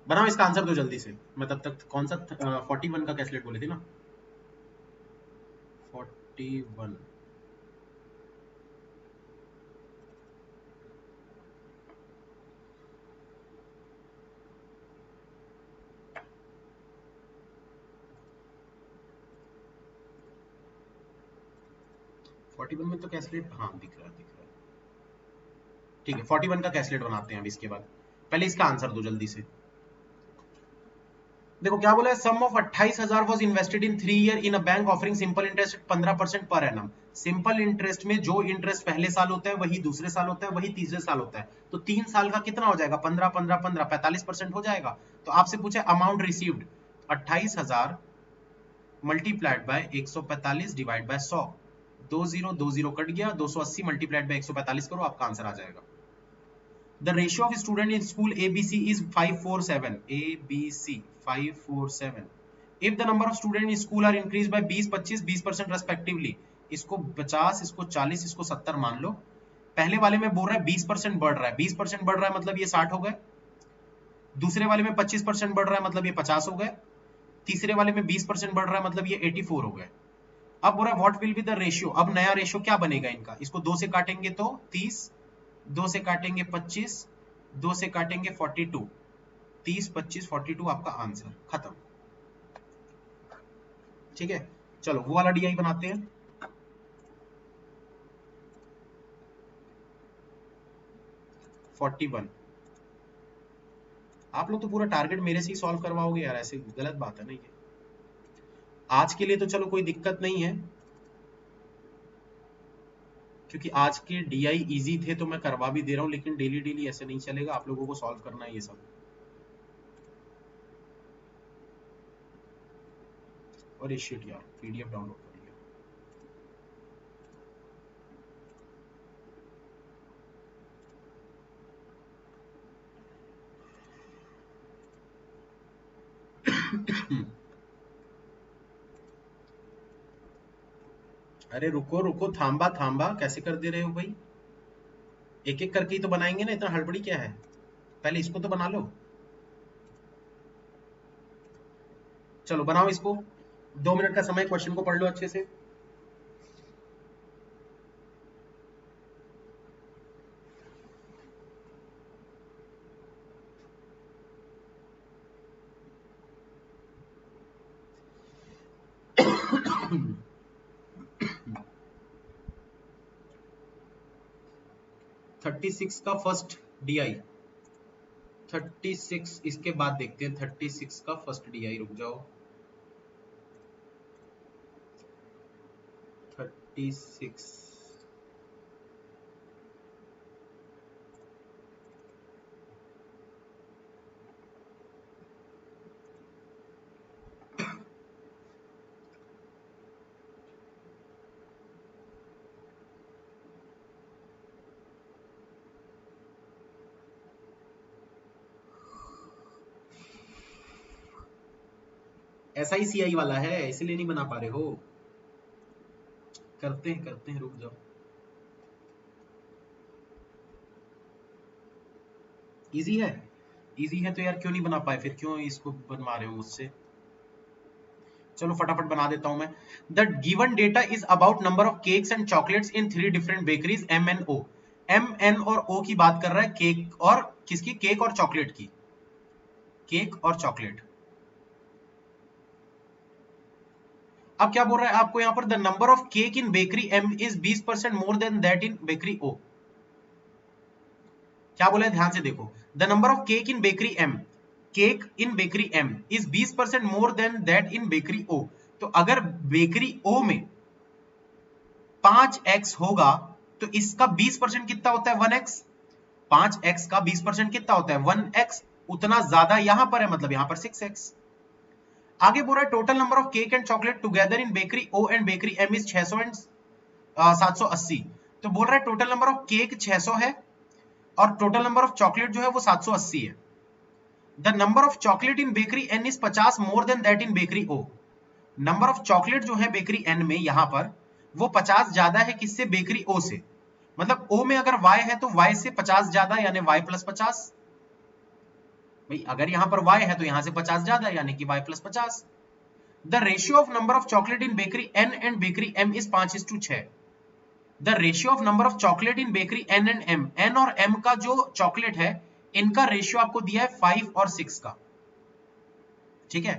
बनाओ इसका आंसर दो जल्दी से। मैं तब तक कौन सा 41 का कैलकुलेट बोले थे ना, 41। फोर्टी वन में तो कैलकुलेट, हाँ दिख रहा है दिख रहा है। ठीक है 41 का कैलकुलेट बनाते हैं अब इसके बाद। पहले इसका आंसर दो जल्दी से। देखो क्या बोला है, sum of 28,000 was invested in 3 year in a bank offering simple interest 15% per annum. Simple interest में जो इंटरेस्ट पहले साल होता है वही दूसरे साल होता है वही तीसरे साल होता है, तो 3 साल का कितना हो जाएगा, 15 15 15 45% हो जाएगा। तो आपसे पूछा amount received, 28,000 multiplied by 145 divide by 100, 20 cut गया, 280 मल्टीप्लाइड बाय 145 करो, आपका आंसर आ जाएगा। The ratio of student in school ABC is 547. ABC 547. If the number of students in school are increased by 20, 25, 20% respectively, इसको 50, इसको 40, इसको 70 मान लो। पहले वाले में बोल रहा है 20% बढ़ रहा है, 20% बढ़ रहा है मतलब ये 60 हो गए। दूसरे वाले में 25% बढ़ रहा है मतलब ये 50 हो गए। तीसरे वाले में 20% बढ़ रहा है मतलब ये 84 हो गए। अब बोल रहा है what will be the ratio, अब नया रेशियो क्या बनेगा इनका, इसको 2 से काटेंगे तो 30, 2 से काटेंगे 25, 2 से काटेंगे 42, 30 25 42 आपका आंसर खत्म। ठीक है चलो वो वाला डीआई बनाते हैं। (41) आप लोग तो पूरा टारगेट मेरे से ही सॉल्व करवाओगे यार, ऐसे गलत बात है ना ये। आज के लिए तो चलो कोई दिक्कत नहीं है, क्योंकि आज के डीआई इजी थे तो मैं करवा भी दे रहा हूं, लेकिन डेली डेली ऐसे नहीं चलेगा, आप लोगों को सॉल्व करना है ये सब। और ये शिट यार पीडीएफ डाउनलोड कर लिया। अरे रुको रुको, थांबा थांबा, कैसे कर दे रहे हो भाई, एक एक करके ही तो बनाएंगे ना, इतना हड़बड़ी क्या है, पहले इसको तो बना लो। चलो बनाओ इसको, 2 मिनट का समय, क्वेश्चन को पढ़ लो अच्छे से। थर्टी सिक्स का फर्स्ट डीआई, 36 इसके बाद देखते हैं 36 का फर्स्ट डीआई, रुक जाओ। 36 SICI वाला है, इसलिए नहीं बना पा रहे हो। करते हैं रुक जाओ। इजी है, इजी है तो यार क्यों नहीं बना पाए, फिर क्यों इसको बनवा रहे हो मुझसे। चलो फटाफट बना देता हूं मैं। The given data is about number of cakes and chocolates in 3 different bakeries M N O। M N और O की बात कर रहा है, केक और किसकी, केक और चॉकलेट की, केक और चॉकलेट। अब क्या बोल रहा है आपको यहाँ पर, the number of cake in bakery M is 20% more than that in bakery O। क्या बोला है ध्यान से देखो, the number of cake in bakery M, cake in bakery M is 20% more than that in bakery O। तो अगर bakery O में 5x होगा तो इसका 20% कितना होता है, 1x। 5x का 20% कितना होता है, 1x। उतना ज्यादा यहां पर है, मतलब यहां पर 6x। आगे बोल रहा है total number of cake and chocolate together in bakery O and bakery M is 600 and 780। तो बोल रहा है टोटल नंबर ऑफ केक 600 है और टोटल नंबर ऑफ चॉकलेट जो है वो 780 है। The number of chocolate in bakery N is 50 more than that in bakery O। Number of chocolate जो है बेकरी N में यहां पर वो 50 ज्यादा है किससे, बेकरी O से। मतलब O में अगर Y है तो Y से 50 ज्यादा यानी Y प्लस 50। भाई अगर यहां पर Y है तो यहां से 50 ज्यादा यानी कि Y plus 50। The ratio of number of chocolate in bakery N and bakery M is 5:6। The ratio of number of chocolate in bakery N and M, N और M का जो चॉकलेट है इनका रेशियो आपको दिया है 5 और 6 का। ठीक है,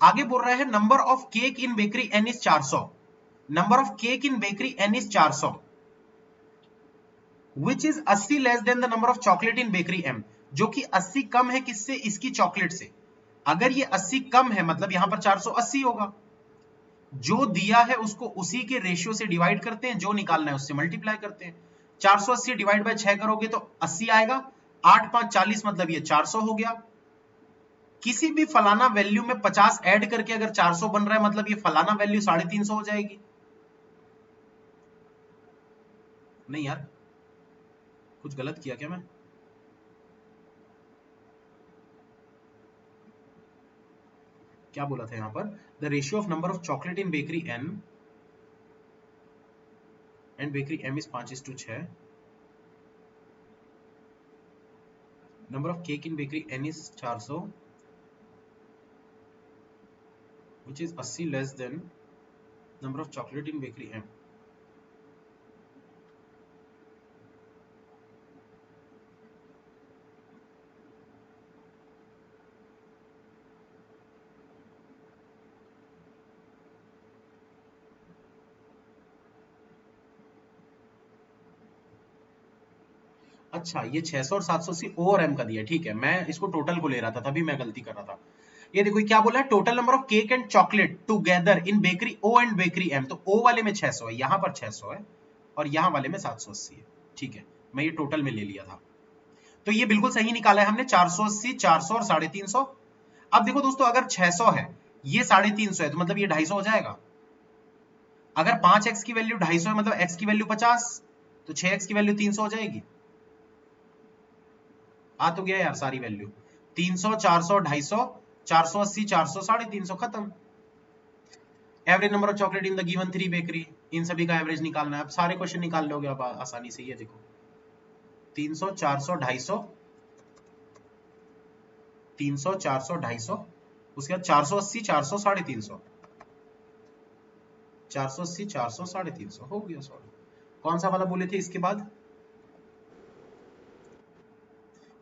आगे बोल रहा है number of cake in bakery N is 400। Number of cake in bakery N is 400 which is 80 less than the number of chocolate in bakery M, जो कि 80 कम है किससे, इसकी चॉकलेट से। अगर ये 80 कम है मतलब यहां पर 480 होगा। जो दिया है उसको उसी के रेशियो से डिवाइड करते हैं, जो निकालना है उससे मल्टीप्लाई करते हैं। 480 डिवाइड बाय 6 करोगे तो 80 आएगा। 8 5 40 मतलब ये 400 हो गया। किसी भी फलाना वैल्यू में 50 ऐड करके अगर 400 बन रहा है मतलब ये फलाना वैल्यू 350 हो जाएगी। नहीं यार, कुछ गलत किया क्या मैं? क्या बोला था यहां पर, the ratio of number of chocolate in bakery N and bakery M is 5:6। Number of cake in bakery N is 400 which is 80 less than number of chocolate in bakery M। अच्छा, ये 600 और 780 O और M का दिया, ठीक है। मैं इसको टोटल को ले रहा था, तभी मैं गलती कर रहा था। ये देखो क्या बोला है, total number of cake and chocolate together in bakery O and bakery M। तो O वाले में 600 है, यहां पर 600 है और यहां वाले में 780 है। ठीक है, मैं ये टोटल में ले लिया था, तो ये बिल्कुल सही निकाला है हमने। 480, 400 और 350। अब देखो दोस्तों, अगर 600 है, ये 350 है, तो मतलब ये 250 हो जाएगा। अगर 5x की वैल्यू 250 है मतलब x की वैल्यू 50, तो 6x की वैल्यू 300 हो जाएगी। आ तो गया यार सारी वैल्यू, 300, 400, 250, 480, 400, 350, खत्म। Average number of chocolate in the given 3 bakery, इन सभी का एवरेज निकालना है। अब सारे क्वेश्चन निकाल लोगे आप आसानी से। ये देखो 300, 400, 250, 300, 400, 250, उसके बाद 480, 400, 350, 480, 400, 350 हो गया सॉल्व। कौन सा वाला बोले थे इसके बाद?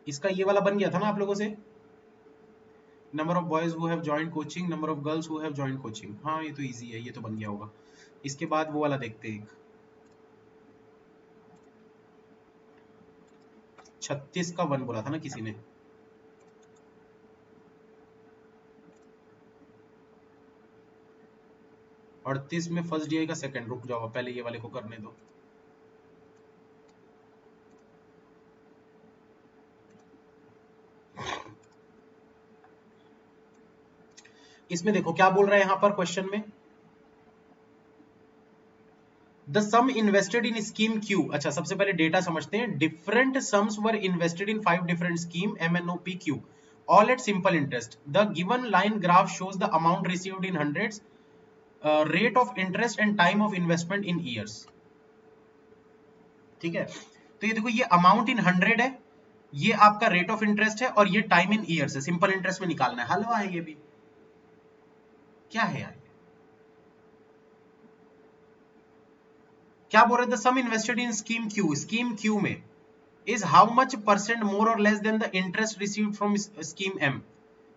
इसका ये वाला बन गया था ना आप लोगों से, number of boys who have joined coaching, number of girls who have joined coaching. हाँ ये तो इजी है, ये तो बन गया होगा। इसके बाद वो वाला देखते हैं, 36 का 1 बोला था ना किसी ने। और 38 में फर्स्ट डीआई का सेकंड, रुक जाओ पहले ये वाले को करने दो। इसमें देखो क्या बोल रहा है यहां पर क्वेश्चन में, the sum invested in scheme Q. अच्छा सबसे पहले डेटा समझते हैं। Different sums were invested in 5 different scheme MNOPQ, all at simple interest. The given line graph shows the amount received in hundreds, rate of interest and time of investment in years। ठीक है, तो ये देखो ये amount in 100 है, ये आपका rate of interest है और ये टाइम इन ईयर्स है। सिंपल इंटरेस्ट में निकालना है, हलवा है ये भी। क्या है यार, क्या बोल रहे थे, sum invested in scheme Q, scheme Q में is how much percent more और less than the interest received from scheme M.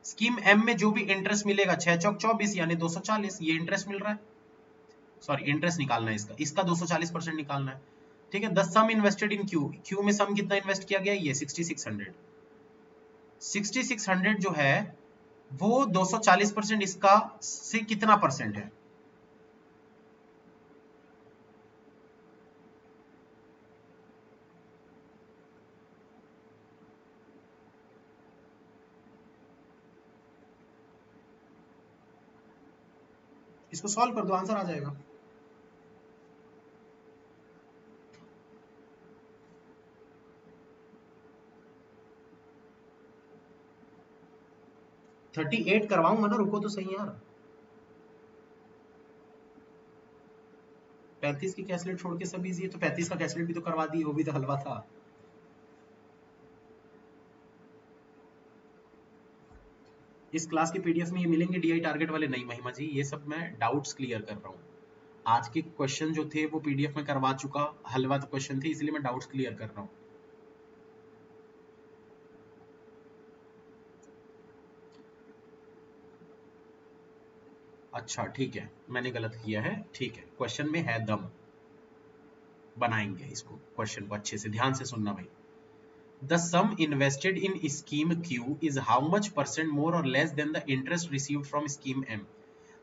Scheme M में जो भी इंटरेस्ट मिलेगा 6 चौक 24 यानी 240, ये इंटरेस्ट मिल रहा है। सॉरी इंटरेस्ट निकालना है इसका, इसका 240% निकालना है। ठीक है, the sum invested in Q, Q में सम कितना इन्वेस्ट किया गया, ये 6600। 6600 जो है वो 240% इसका से कितना परसेंट है? इसको सॉल्व कर दो, आंसर आ जाएगा। थर्टी एट करवाऊंगा ना, रुको तो सही यार। 35 की कैलकुलेट छोड़ के सब इजी है, तो 35 का कैलकुलेट भी तो करवा दी, वो भी तो हलवा था। इस क्लास के पीडीएफ में ये मिलेंगे डीआई टारगेट वाले? नहीं महिमा जी, ये सब मैं डाउट्स क्लियर कर रहा हूँ। आज के क्वेश्चन जो थे वो पीडीएफ में करवा चुका, हलवा तो क्वेश्चन थे, इसलिए मैं डाउट्स क्लियर कर रहा हूँ। अच्छा ठीक है, मैंने गलत किया है, ठीक है। क्वेश्चन में है दम, बनाएंगे इसको, क्वेश्चन को अच्छे से ध्यान से सुनना भाई। The sum invested in scheme Q is how much percent more or less than the interest received from scheme M?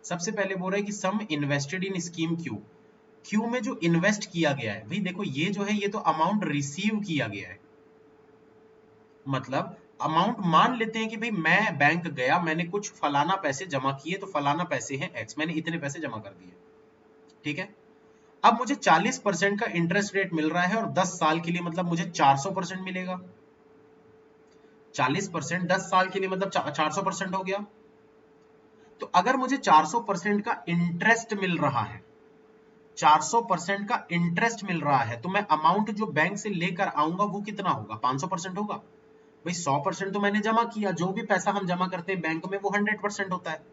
सबसे पहले बोल रहा है कि sum invested in scheme Q, Q में जो इन्वेस्ट किया गया है, भाई देखो ये जो है ये तो अमाउंट रिसीव किया गया है, मतलब अमाउंट मान लेते हैं कि भाई मैं बैंक गया, मैंने कुछ फलाना पैसे जमा किए, तो फलाना पैसे हैं x, मैंने इतने पैसे जमा कर दिए, ठीक है। अब मुझे 40% का इंटरेस्ट रेट मिल रहा है और 10 साल के लिए, मतलब मुझे 400% मिलेगा। 40% 10 साल के लिए मतलब 400% हो गया। तो अगर मुझे 400% का इंटरेस्ट मिल रहा है, 400% का इंटरेस्ट मिल रहा है, तो मैं अमाउंट जो बैंक से लेकर आऊंगा वो कितना होगा? 500% होगा। भाई 100% तो मैंने जमा किया, जो भी पैसा हम जमा करते हैं बैंक में वो 100% होता है,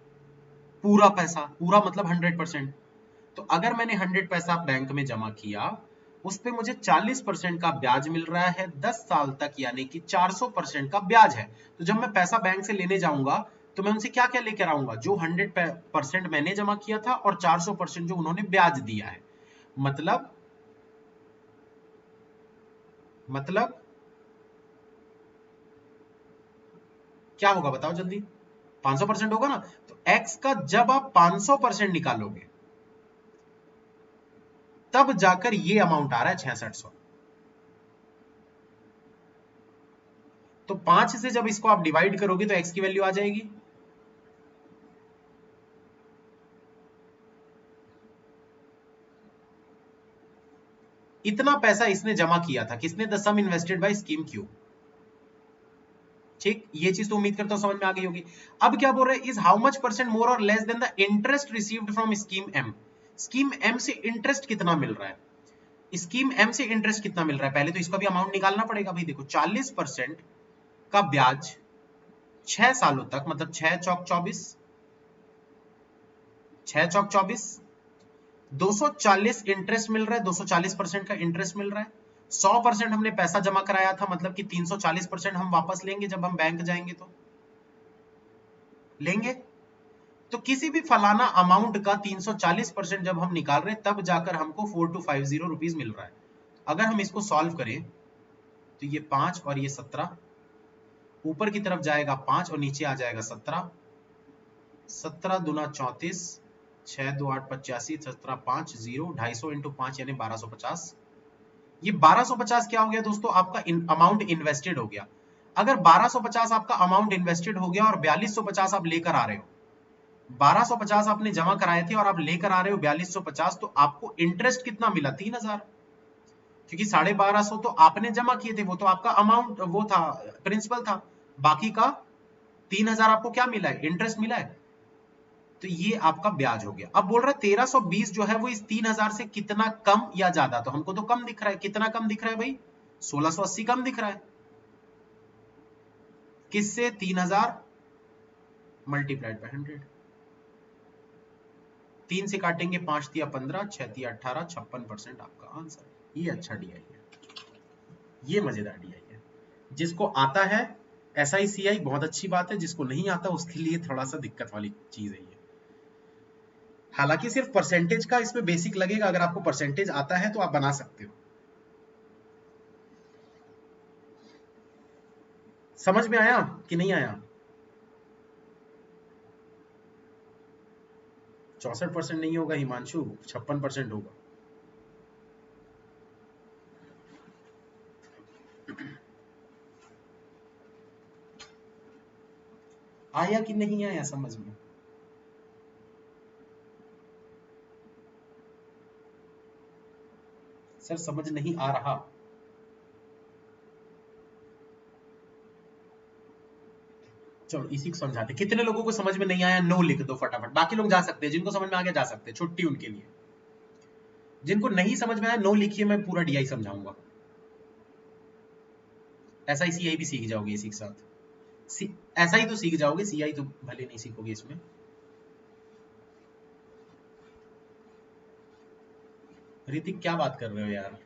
पूरा पैसा, पूरा मतलब 100%। तो अगर मैंने 100 पैसा बैंक में जमा किया, उस पे मुझे 40% का ब्याज मिल रहा है 10 साल तक, यानी कि 400% का ब्याज है। तो जब मैं पैसा बैंक से लेने जाऊंगा तो मैं उनसे क्या क्या लेकर आऊंगा? जो 100% मैंने जमा किया था और 400% जो उन्होंने ब्याज दिया है। मतलब क्या होगा बताओ जल्दी? 500% होगा ना। तो x का जब आप 500% निकालोगे तब जाकर ये अमाउंट आ रहा है 6600। तो 5 से जब इसको आप डिवाइड करोगे तो x की वैल्यू आ जाएगी, इतना पैसा इसने जमा किया था, किसने? The sum invested by scheme Q. ठीक, ये चीज तो उम्मीद करता हूं समझ में आ गई होगी। अब क्या बोल रहे हैं? Is how much percent more और less than the interest received from scheme M. Scheme M से इंटरेस्ट कितना मिल रहा है? स्कीम एम से इंटरेस्ट कितना मिल रहा है? पहले तो इसका भी अमाउंट निकालना पड़ेगा भाई। देखो 40% का ब्याज 6 सालों तक, मतलब 6 चौक 24, 6 चौक 24, 240 इंटरेस्ट मिल रहा है, 240% का इंटरेस्ट मिल रहा है। 100% हमने पैसा जमा कराया था, मतलब कि 340% हम वापस लेंगे जब हम बैंक जाएंगे तो लेंगे। तो किसी भी फलाना अमाउंट का 340% जब हम निकाल रहे हैं तब जाकर हमको 4250 रुपीज मिल रहा है। अगर हम इसको सॉल्व करें तो ये 5 और ये 17, ऊपर की तरफ जाएगा 5 और नीचे आ जाएगा 17, 17 दूना 34, 6 2 8 85, 17 5 0, 250 इंटू 5 यानी 1250। ये 1250 क्या हो गया दोस्तों? आपका अमाउंट इन्वेस्टेड हो गया। अगर 1250 आपका अमाउंट इन्वेस्टेड हो गया और 4250 आप लेकर आ रहे हो, 1250 आपने जमा कराए थे और आप लेकर आ रहे हो 4250, तो आपको इंटरेस्ट कितना मिला? 3000, क्योंकि 1250 तो आपने जमा किए थे, वो तो आपका अमाउंट वो था, प्रिंसिपल था। बाकी का 3000 आपको क्या मिला है? इंटरेस्ट मिला है। तो ये आपका ब्याज हो गया। अब बोल रहा है 1320 जो है वो इस 3000 से कितना कम या ज्यादा? तो हमको तो कम दिख रहा है। कितना कम दिख रहा है भाई? 1680 कम दिख रहा है। किससे? 3000 मल्टीप्लाइड बाय 100। 3 से काटेंगे 5 तिया 15, 6 तिया 18, 56% आपका आंसर। ये अच्छा डीआई है, ये मजेदार डीआई है। जिसको आता है SICI बहुत अच्छी बात है, जिसको नहीं आता उसके लिए थोड़ा सा दिक्कत वाली चीज है ये। हालांकि सिर्फ परसेंटेज का इसमें बेसिक लगेगा, अगर आपको परसेंटेज आता है तो आप बना सकते हो। समझ में आया कि नहीं आया? 64% नहीं होगा हिमांशु, 56% होगा। आया कि नहीं आया समझ में? सर समझ नहीं आ रहा। चलो इसी को समझाते। कितने लोगों को समझ में नहीं आया नो लिख दो फटाफट, बाकी लोग जा सकते हैं, जिनको समझ में आ गया जा सकते हैं, छुट्टी उनके लिए। जिनको नहीं समझ में आया नो लिखिए, मैं पूरा डीआई समझाऊंगा। ऐसा ही सीआई भी सीख जाओगे इसी के साथ। ऐसा ही तो सीख जाओगे, सीआई तो भले नहीं सीखोगे इसमें। ऋतिक क्या बात कर रहे हो यार?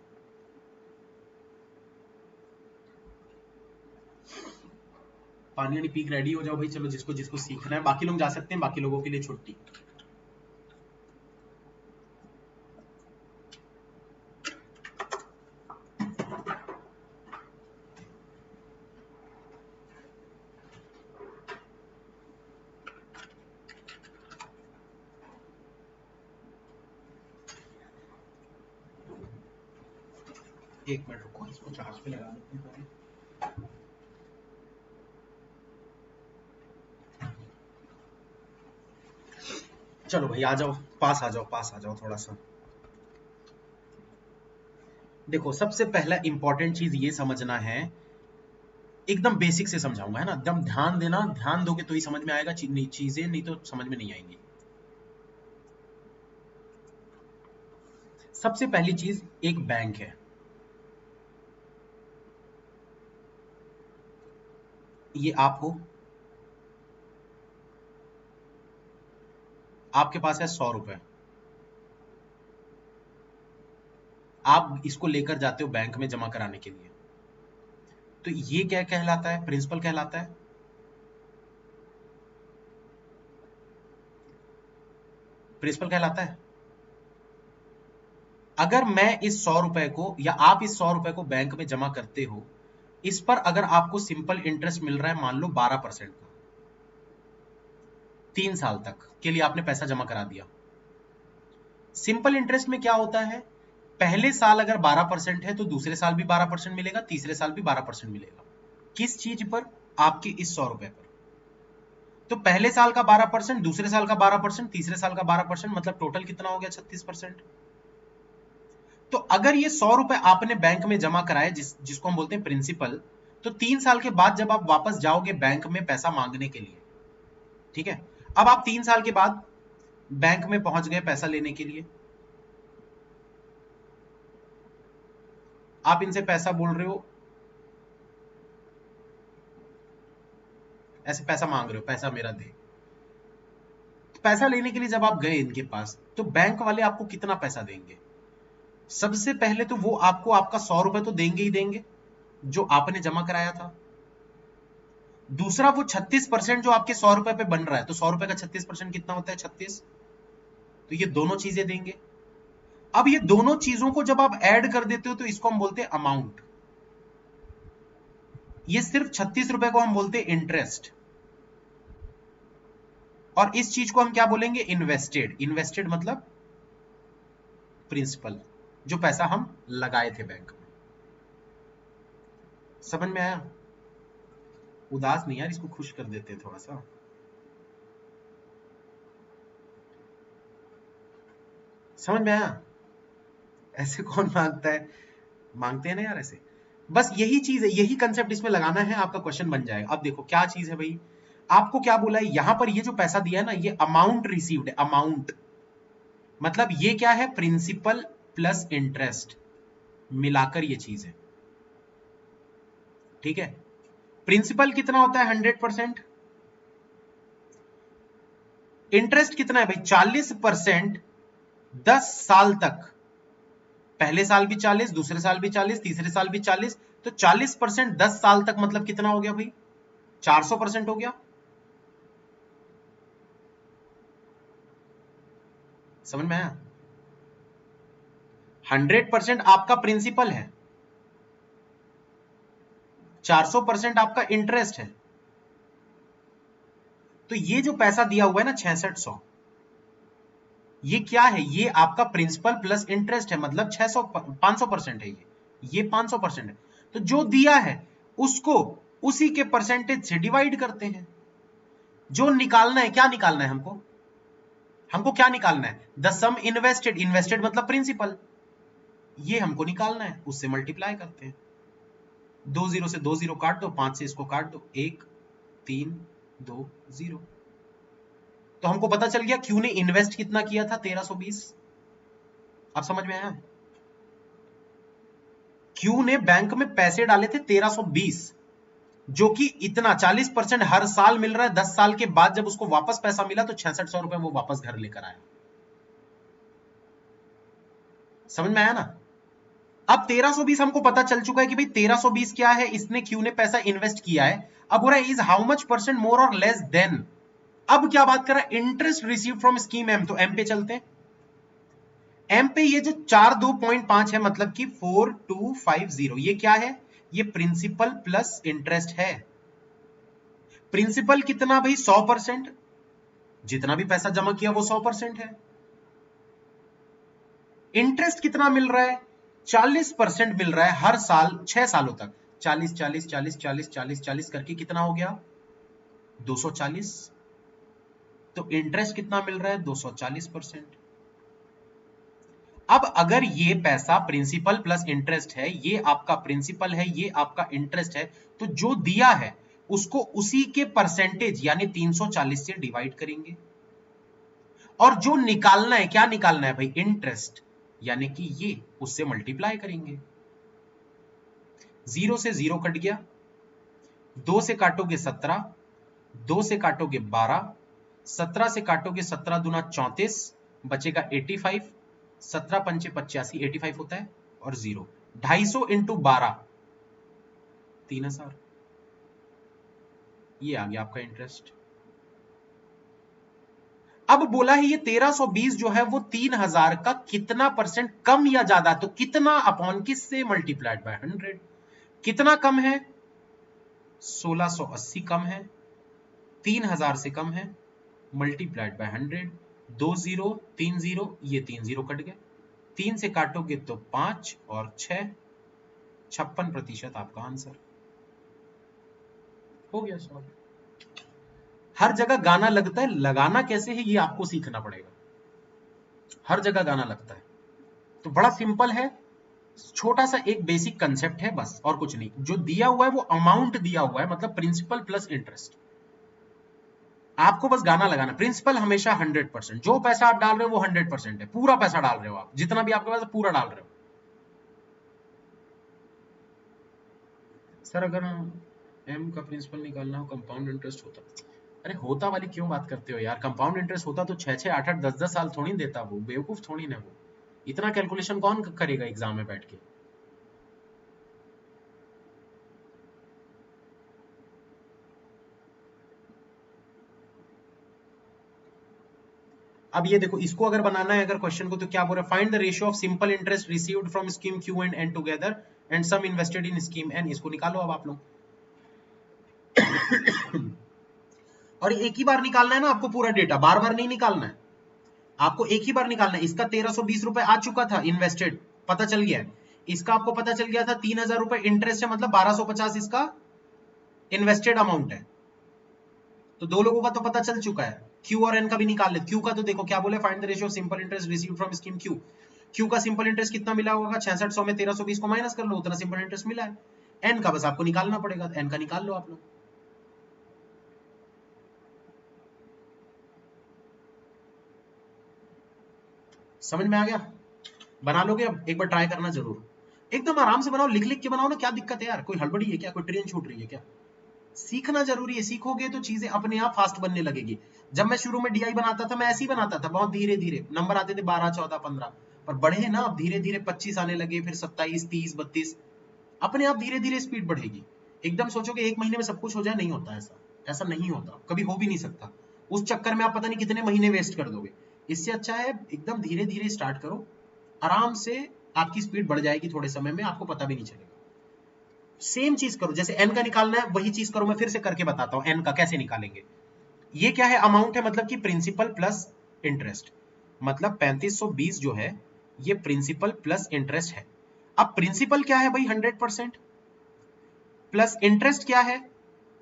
पानी वानी पी के रेडी हो जाओ भाई, चलो जिसको जिसको सीखना है, बाकी लोग जा सकते हैं, बाकी लोगों के लिए छुट्टी। एक मिनट रुको, इसको चार्ज पे लगा देते हैं पहले। चलो भाई आ जाओ, पास आ जाओ, पास आ जाओ थोड़ा सा। देखो सबसे पहला इंपॉर्टेंट चीज ये समझना है, एकदम बेसिक से समझाऊंगा, है ना, एकदम ध्यान देना, ध्यान दोगे तो ही समझ में आएगा चीजें, नहीं तो समझ में नहीं आएंगी। सबसे पहली चीज, एक बैंक है, ये आप हो, आपके पास है 100 रुपए, आप इसको लेकर जाते हो बैंक में जमा कराने के लिए, तो ये क्या कहलाता है? प्रिंसिपल कहलाता है। प्रिंसिपल कहलाता है। अगर मैं इस 100 रुपए को, या आप इस 100 रुपए को बैंक में जमा करते हो, इस पर अगर आपको सिंपल इंटरेस्ट मिल रहा है मान लो 12% का, 3 साल तक के लिए आपने पैसा जमा करा दिया। सिंपल इंटरेस्ट में क्या होता है, पहले साल अगर 12% है तो दूसरे साल भी 12% मिलेगा, तीसरे साल भी 12% मिलेगा। किस चीज पर? आपके इस 100 रुपए पर। तो पहले साल का 12%, दूसरे साल का 12%, तीसरे साल का 12%, मतलब टोटल कितना हो गया? 36%। तो अगर ये 100 रुपए आपने बैंक में जमा कराए, जिसको हम बोलते हैं प्रिंसिपल, तो 3 साल के बाद जब आप वापस जाओगे बैंक में पैसा मांगने के लिए, ठीक है, अब आप 3 साल के बाद बैंक में पहुंच गए पैसा लेने के लिए, आप इनसे पैसा बोल रहे हो, ऐसे पैसा मांग रहे हो, पैसा मेरा दे। पैसा लेने के लिए जब आप गए इनके पास, तो बैंक वाले आपको कितना पैसा देंगे? सबसे पहले तो वो आपको आपका 100 रुपए तो देंगे ही देंगे जो आपने जमा कराया था। दूसरा, वो 36% जो आपके 100 रुपए पे बन रहा है, तो 100 रुपए का 36% कितना होता है? 36। तो ये दोनों चीजें देंगे। अब ये दोनों चीजों को जब आप ऐड कर देते हो तो इसको हम बोलते हैं अमाउंट। ये सिर्फ 36 रुपए को हम बोलते हैं इंटरेस्ट, और इस चीज को हम क्या बोलेंगे? इन्वेस्टेड। इन्वेस्टेड मतलब प्रिंसिपल, जो पैसा हम लगाए थे बैंक में। समझ में आया? उदास नहीं यार, इसको खुश कर देते हैं थोड़ा सा। समझ में आया? ऐसे कौन मांगता है? मांगते हैं ना यार ऐसे। बस यही चीज है, यही कंसेप्ट इसमें लगाना है, आपका क्वेश्चन बन जाएगा। अब देखो क्या चीज है भाई, आपको क्या बोला है यहां पर? ये जो पैसा दिया है ना, ये अमाउंट रिसीव्ड है। अमाउंट मतलब ये क्या है? प्रिंसिपल प्लस इंटरेस्ट मिलाकर ये चीज है, ठीक है। प्रिंसिपल कितना होता है? 100%। इंटरेस्ट कितना है भाई? 40%, 10 साल तक। पहले साल भी 40, दूसरे साल भी 40, तीसरे साल भी 40, तो 40% 10 साल तक मतलब कितना हो गया भाई? 400% हो गया। समझ में आया? 100% आपका प्रिंसिपल है, 400% आपका इंटरेस्ट है। तो ये जो पैसा दिया हुआ है ना 6600, ये क्या है? ये आपका प्रिंसिपल प्लस इंटरेस्ट है, मतलब 500% है ये 500% है। तो जो दिया है उसको उसी के परसेंटेज से डिवाइड करते हैं। जो निकालना है, क्या निकालना है हमको? हमको क्या निकालना है? The sum invested. इन्वेस्टेड मतलब प्रिंसिपल, ये हमको निकालना है, उससे मल्टीप्लाई करते हैं। 2 जीरो से 2 जीरो काट दो, 5 से इसको काट दो, 1 3 2 0। तो हमको पता चल गया क्यू ने इन्वेस्ट कितना किया था? 1320। अब समझ में आया? क्यू ने बैंक में पैसे डाले थे 1320, जो कि इतना 40% हर साल मिल रहा है। 10 साल के बाद जब उसको वापस पैसा मिला तो 6600 रुपए वो वापस घर लेकर आया। समझ में आया ना? अब 1320 हमको पता चल चुका है कि भाई 1320 क्या है, इसने क्यू ने पैसा इन्वेस्ट किया है। अब हो रहा है is how much percent more और लेस देन। अब क्या बात कर रहा है? Interest receive from scheme M. तो एम पे चलते हैं। एम पे ये जो 42.5 है मतलब कि 4250, ये क्या है? ये प्रिंसिपल प्लस इंटरेस्ट है। प्रिंसिपल कितना भाई? 100%। जितना भी पैसा जमा किया वो 100% है। इंटरेस्ट कितना मिल रहा है? 40% मिल रहा है हर साल 6 सालों तक। 40 40 40 40 40 40 करके कितना हो गया? 240। तो इंटरेस्ट कितना मिल रहा है? 240%। अब अगर ये पैसा प्रिंसिपल प्लस इंटरेस्ट है, ये आपका प्रिंसिपल है, ये आपका इंटरेस्ट है, तो जो दिया है उसको उसी के परसेंटेज यानी 340 से डिवाइड करेंगे। और जो निकालना है, क्या निकालना है भाई? इंटरेस्ट, यानी कि ये उससे मल्टीप्लाई करेंगे। 0 से 0 कट गया, 2 से काटोगे 17, 2 से काटोगे 12, 17 से काटोगे 17 दूना 34, बचेगा 85, 17 पंचे 85, 85 होता है और 0। 250 इंटू 12 3000। ये आ गया आपका इंटरेस्ट। अब बोला है ये 1320 जो है वो 3000 का कितना परसेंट कम या ज्यादा, तो कितना अपॉन किससे? Multiplied by 100। कितना कम है? 1680 कम है, 3000 से कम है, मल्टीप्लाइड बाय 100। 2 0 3 0, ये 3 0 कट गए। 3 से काटोगे तो 5 और 6, 56% आपका आंसर हो गया सॉल्व। हर जगह गाना लगता है, लगाना कैसे है ये आपको सीखना पड़ेगा। हर जगह गाना लगता है, तो बड़ा सिंपल है, छोटा सा एक बेसिक कंसेप्ट है बस, और कुछ नहीं। जो दिया हुआ है वो अमाउंट दिया हुआ है, मतलब प्रिंसिपल प्लस इंटरेस्ट। आपको बस गाना लगाना। प्रिंसिपल हमेशा 100%, जो पैसा आप डाल रहे हो वो 100% है, पूरा पैसा डाल रहे हो आप, जितना भी आपके पास पूरा डाल रहे हो। सर अगर एम का प्रिंसिपल निकालना हो, कंपाउंड इंटरेस्ट होता। अरे होता वाली क्यों बात करते हो यार? कंपाउंड इंटरेस्ट होता तो 6 6 8 8 10 10 साल थोड़ी देता, वो बेवकूफ थोड़ी ना वो। इतना कैलकुलेशन कौन करेगा एग्जाम में बैठ के? अब ये देखो, इसको अगर बनाना है अगर क्वेश्चन को, तो क्या बोल रहा है? Find the ratio of simple interest received from scheme Q and N together and sum invested in scheme N. इसको निकालो अब आप लोग। और एक ही बार निकालना है ना आपको पूरा डेटा, बार बार नहीं निकालना है, आपको एक ही बार निकालना है। इसका 1320 रुपए आ चुका था इन्वेस्टेड, पता चल गया है। इसका आपको पता चल गया था 3000 रुपए इंटरेस्ट है, मतलब 1250 इसका इन्वेस्टेड अमाउंट है। तो दो लोगों का तो पता चल चुका है। क्यू और एन का भी निकाल ले। क्यू का तो देखो क्या बोले, find the ratio of simple interest received from scheme Q. Q का सिंपल इंटरेस्ट कितना मिला होगा? 6600 में 1320 को माइनस कर लो, उतना सिंपल इंटरेस्ट मिला है। एन का बस आपको निकालना पड़ेगा, एन का निकाल लो आप लोग। समझ में आ गया? बना लोगे? अब एक बार ट्राई करना जरूर, एकदम आराम से बनाओ, लिख लिख के बनाओ ना, क्या दिक्कत है यार? कोई हड़बड़ी है क्या? कोई ट्रेन छूट रही है क्या? सीखना जरूरी है, सीखोगे तो चीजें अपने आप फास्ट बनने लगेगी। जब मैं शुरू में डीआई बनाता था, मैं ऐसे ही बनाता था, बहुत धीरे धीरे नंबर आते थे, 12 14 15, पर बढ़े ना अब धीरे धीरे 25 आने लगे, फिर 27 30 32, अपने आप धीरे धीरे स्पीड बढ़ेगी। एकदम सोचोगे एक महीने में सब कुछ हो जाए, नहीं होता ऐसा, ऐसा नहीं होता, कभी हो भी नहीं सकता। उस चक्कर में आप पता नहीं कितने महीने वेस्ट कर दोगे। इससे अच्छा है एकदम धीरे धीरे स्टार्ट करो, आराम से आपकी स्पीड बढ़ जाएगी, थोड़े समय में आपको पता भी नहीं चलेगा। सेम चीज करो, जैसे एन का निकालना है वही चीज करो, मैं फिर से करके बताता हूं एन का कैसे निकालेंगे। ये क्या है? अमाउंट है, मतलब कि प्रिंसिपल प्लस इंटरेस्ट, मतलब 3520 जो है ये प्रिंसिपल प्लस इंटरेस्ट है। अब प्रिंसिपल क्या है भाई? 100%, प्लस इंटरेस्ट क्या है?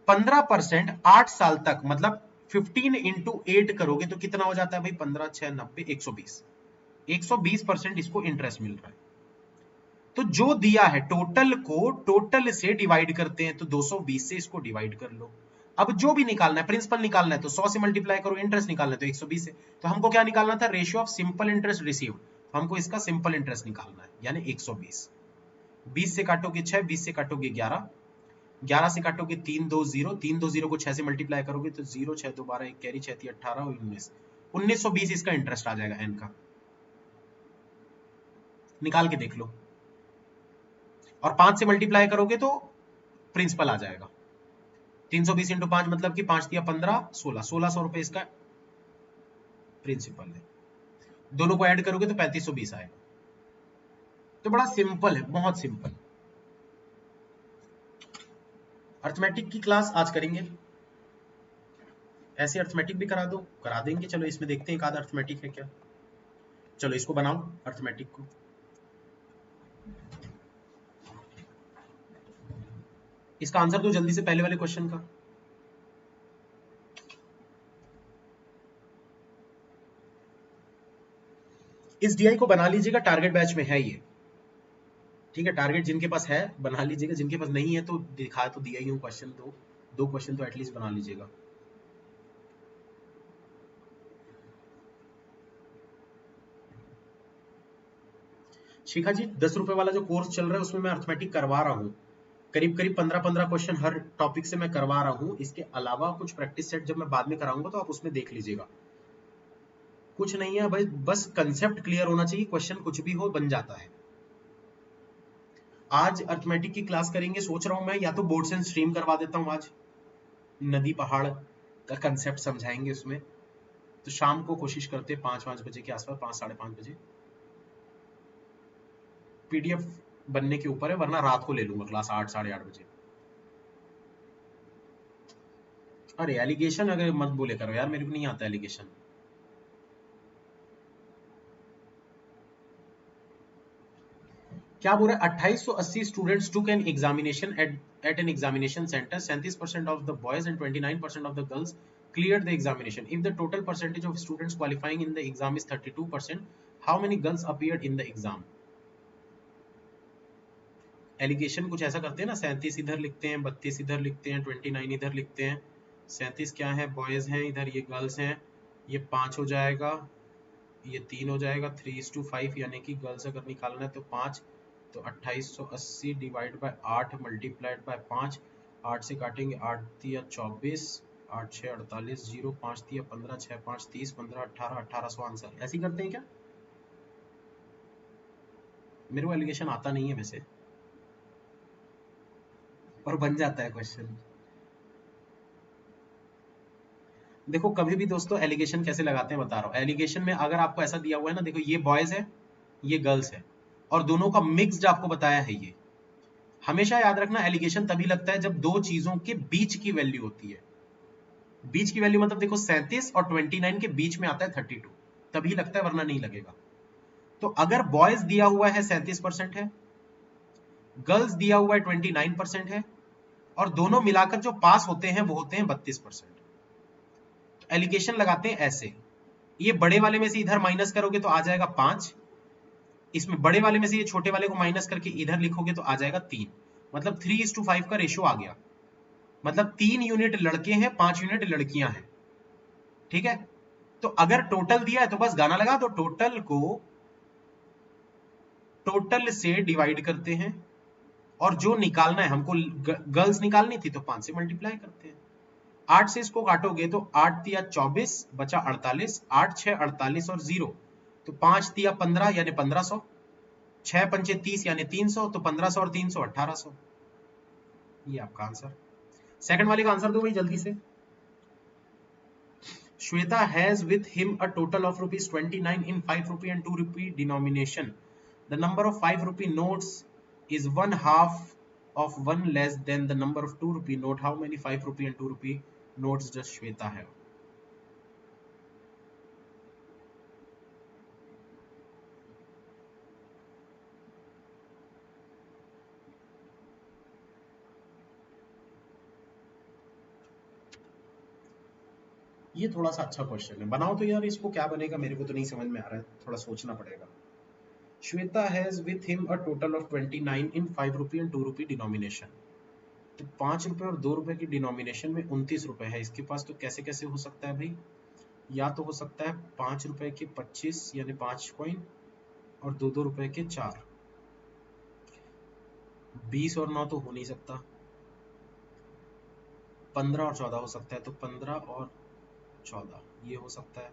15%, 8 साल तक, मतलब 15 इंटू 8 करोगे तो कितना हो जाता है भाई? 15 6 90 120, 120% इसको इंटरेस्ट मिल रहा है। तो जो दिया है टोटल को टोटल से डिवाइड करते हैं, तो 220 से इसको डिवाइड कर लो। अब जो भी निकालना है, प्रिंसिपल निकालना है तो 100 से मल्टीप्लाई करो, इंटरेस्ट निकालना है तो 120 से। तो हमको क्या निकालना था? Ratio of simple interest received, हमको इसका सिंपल इंटरेस्ट निकालना है, यानी 120। 20 से काटोगे 6, 20 से काटोगे 11, 11 से काटोगे 3 2 0, 3 2 0 को 6 से मल्टीप्लाई करोगे तो 0 6 2 12 1 कैरी 6 3 18 और 19, 1920 इसका इंटरेस्ट आ जाएगा एन का। निकाल के देख लो। और 5 से मल्टीप्लाई करोगे तो प्रिंसिपल आ जाएगा। 320 इंटू 5 मतलब कि 5 दिया 15, 16, 1600 रुपए इसका प्रिंसिपल है। दोनों को ऐड करोगे तो 3520 आएगा। तो बड़ा सिंपल है, बहुत सिंपल। अर्थमेटिक की क्लास आज करेंगे, ऐसे अर्थमेटिक भी करा दो, करा देंगे। चलो इसमें देखते हैं एक आधा अर्थमेटिक है क्या। चलो इसको बनाओ अर्थमेटिक को। इसका आंसर दो जल्दी से पहले वाले क्वेश्चन का। इस डीआई को बना लीजिएगा, टारगेट बैच में है ये, ठीक है। टारगेट जिनके पास है बना लीजिएगा, जिनके पास नहीं है तो दिखा तो दिया ही हूं क्वेश्चन। दो क्वेश्चन तो एटलीस्ट बना लीजिएगा। शिखा जी 10 रुपए वाला जो कोर्स चल रहा है उसमें मैं अर्थमेटिक करवा रहा हूँ, करीब करीब 15-15 क्वेश्चन हर टॉपिक से मैं करवा रहा हूँ। इसके अलावा कुछ प्रैक्टिस सेट जब मैं बाद में कराऊंगा तो आप उसमें देख लीजिएगा। कुछ नहीं है भाई, बस कंसेप्ट क्लियर होना चाहिए, क्वेश्चन कुछ भी हो बन जाता है। आज अर्थमेटिक की क्लास करेंगे, सोच रहा हूं मैं या तो बोर्ड से स्ट्रीम करवा देता हूं आज, नदी पहाड़ का कंसेप्ट समझाएंगे उसमें। तो शाम को कोशिश करते 5 बजे के आसपास, 5 साढ़े 5 बजे। पीडीएफ बनने के ऊपर है, वरना रात को ले लूंगा क्लास 8 साढ़े 8 बजे। अरे एलिगेशन अगर मत बोले करो यार, मेरे को नहीं आता एलिगेशन। क्या बोल रहा है, 2880 students took an examination eight an examination centre, 37% of the boys and 29% of the girls cleared the examination. If the total percentage of students qualifying in the exam is 32%, how many girls appeared in the exam? Alligation कुछ ऐसा करते हैं ना, 37 इधर लिखते हैं, 32 इधर लिखते हैं, 29 इधर लिखते हैं। 37 क्या है, बॉयज हैं, इधर ये गर्ल्स हैं, ये 5 हो जाएगा, ये 3 हो जाएगा, 3:5, यानी कि गर्ल्स अगर निकालना है तो 5, तो 2880 डिवाइड बाय 8 मल्टीप्लाइड बाय 5, 8 से काटेंगे, 8 दिया 24, 8 6 48, 0 5 दिया 15, 6 5 30, 15 18, 1800 आंसर। ऐसे ही करते हैं क्या? मेरे को एलिगेशन आता नहीं है वैसे, और बन जाता है क्वेश्चन। देखो कभी भी दोस्तों एलिगेशन कैसे लगाते हैं बता रहा हूँ। एलिगेशन में अगर आपको ऐसा दिया हुआ है ना, देखो ये बॉयज है, ये गर्ल्स है, और दोनों का मिक्स्ड आपको बताया है ये। हमेशा याद रखना एलिगेशन तभी लगता है जब दो चीजों के बीच की वैल्यू होती है। बीच की वैल्यू मतलब देखो 37 और 29 के बीच में आता है 32, तभी लगता है, वरना नहीं लगेगा। तो अगर बॉयज दिया हुआ है 37% है, गर्ल्स दिया हुआ है 29% है, और दोनों मिलाकर जो पास होते हैं वो होते हैं 32%। तो एलिगेशन लगाते हैं ऐसे, ये बड़े वाले में से इधर माइनस करोगे तो आ जाएगा 5, इसमें बड़े वाले में से ये छोटे वाले को माइनस करके इधर लिखोगे तो आ जाएगा 3, मतलब 3:5 का रेशियो आ गया। मतलब 3 यूनिट लड़के हैं, 5 यूनिट लड़कियां हैं, ठीक है। तो अगर टोटल दिया है तो बस गाना लगा दो, टोटल को टोटल से डिवाइड करते हैं, और जो निकालना है हमको, गर्ल्स निकालनी थी तो 5 से मल्टीप्लाई करते हैं। 8 से इसको काटोगे तो 8 दिया 24 बचा 48, 8 6 48 और 0, तो 5 दिया 15 यानी 1500, 6 पंचे 30 यानी 300, तो 1500 और 300 1800। ये आपका आंसर। सेकंड वाले का आंसर दो भाई जल्दी से। Shweta has with him a total of ₹29 in 5 rupee and 2 rupee denomination. The number of 5 rupee notes is 1/2 of one less than the number of 2 rupee note. How many 5 rupee and 2 rupee notes does Shweta have? ये थोड़ा सा अच्छा question है, बनाओ तो यार। इसको क्या बनेगा मेरे को तो नहीं समझ में आ रहा है, थोड़ा सोचना पड़ेगा। Shweta has with him a total of 29 in 5 rupee and 2 rupee denomination. तो 5 रुपए और 2 रुपए की डिनोमिनेशन में 29 रुपए है इसके पास। तो कैसे कैसे हो सकता है भाई? या तो हो सकता है 5 रुपए के 25 यानी 5 कॉइन, और 2 रुपए के 4। 20 और 9 तो हो नहीं सकता, 15 और 14 हो सकता है, तो 15 और 14 ये हो सकता है,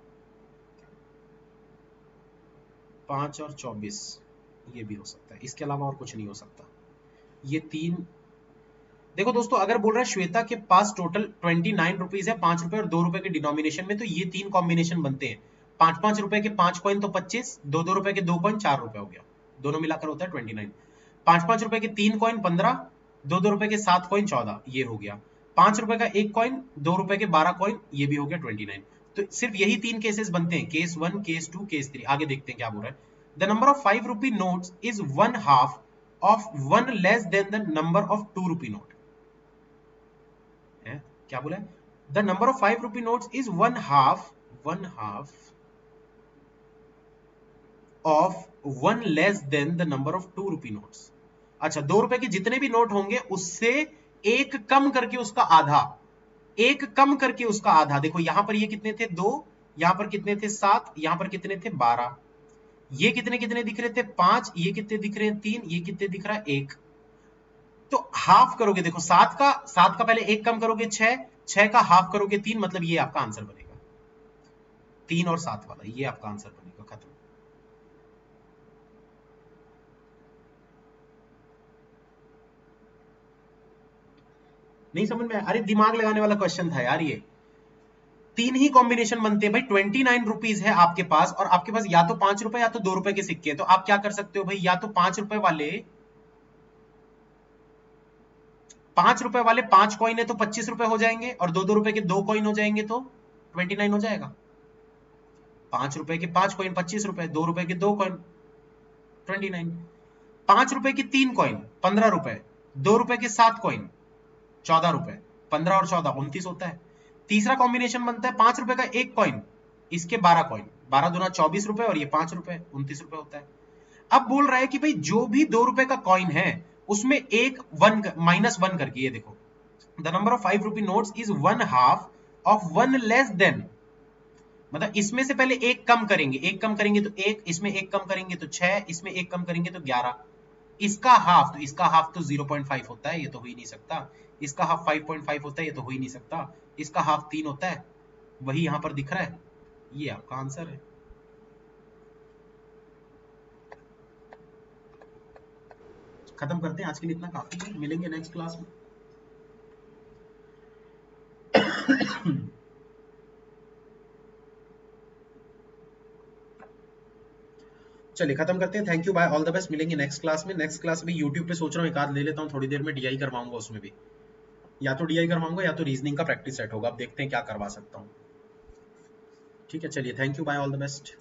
5 और 24 ये भी हो सकता है, इसके अलावा और कुछ नहीं हो सकता। ये तीन देखो दोस्तों, अगर बोल रहा है श्वेता के पास टोटल 29 रुपीज है 5 रुपए और 2 रुपए के डिनोमिनेशन में, तो ये तीन कॉम्बिनेशन बनते हैं। 5 रुपए के 5 कॉइन तो 25, 2 रुपए के 2 कॉइन 4 रुपए हो गया, दोनों मिलाकर होता है 29। 5 रुपए के 3 कॉइन 15, 2 रुपए के 7 कॉइन 14 ये हो गया। 5 रुपए का 1 कॉइन, 2 रुपए के 12 कॉइन ये भी हो गया 29। तो सिर्फ यही तीन केसेस बनते हैं, केस 1, केस 2, केस 3। आगे देखते हैं क्या बोल रहा है। The number of 5 rupee notes is 1/2 of 1 less than the number of 2 rupee note. क्या बोला है? The number of 5 rupee notes is 1/2 of 1 less than the number of 2 rupee notes. अच्छा, 2 रुपए के जितने भी नोट होंगे उससे एक कम करके उसका आधा, एक कम करके उसका आधा। देखो यहां पर ये कितने थे 2, यहां पर कितने थे 7, यहां पर कितने थे 12, ये कितने कितने दिख रहे थे 5, ये कितने दिख रहे हैं 3, ये कितने दिख रहा है 1। तो हाफ करोगे, देखो 7 का पहले एक कम करोगे 6 का हाफ करोगे 3, मतलब ये आपका आंसर बनेगा 3 और 7 वाला, ये आपका आंसर बनेगा। खत्म। नहीं समझ में? अरे दिमाग लगाने वाला क्वेश्चन था यार ये। तीन ही कॉम्बिनेशन बनते हैं भाई। 29 रुपीज है आपके पास और आपके पास या तो 5 रुपए या तो 2 रुपए के सिक्के। तो आप क्या कर सकते हो भाई, या तो 5 रुपए वाले 5 कॉइन है तो 25 रुपए हो जाएंगे, और 2 रुपए के 2 कॉइन हो जाएंगे तो 29 हो जाएगा। 5 रुपए के 5 कॉइन 25 रुपए, 2 रुपए के 2 कॉइन 29। 5 रुपए के 3 कॉइन 15 रुपए, 2 रुपए के 7 कॉइन 14 रुपए, 15 और 14 29 होता है। तीसरा कॉम्बिनेशन बनता है 5 रुपए का 1 कॉइन, इसके 12 कॉइन, 12 दूना 24 रुपए और ये 5 रुपए 29 रुपए होता है। अब बोल रहा है कि भाई जो भी 2 रुपए का कॉइन है उसमें एक -1 करके, ये देखो the number of 5 rupee notes is 1/2 of 1 less than, मतलब इसमें से पहले एक कम करेंगे, एक कम करेंगे तो 1, इसमें एक कम करेंगे तो 6, इसमें एक कम करेंगे तो 11, इसका हाफ, तो इसका हाफ तो 0.5 होता है, ये तो हो ही नहीं सकता। इसका हाफ 5.5 होता है, ये तो हो ही नहीं सकता। इसका हाफ 3 होता है, वही यहां पर दिख रहा है, ये आपका आंसर है। खत्म करते हैं आज के लिए, इतना काफी है, मिलेंगे नेक्स्ट क्लास में। चलिए खत्म करते हैं। Thank you, bye, all the best. मिलेंगे नेक्स्ट क्लास में। नेक्स्ट क्लास में यूट्यूब पे सोच रहा हूँ एक आध ले लेता हूँ, थोड़ी देर में डीआई करवाऊंगा उसमें भी, या तो डीआई करवाऊंगा या तो रीजनिंग का प्रैक्टिस सेट होगा। अब देखते हैं क्या करवा सकता हूँ। ठीक है, चलिए, thank you, bye, all the best.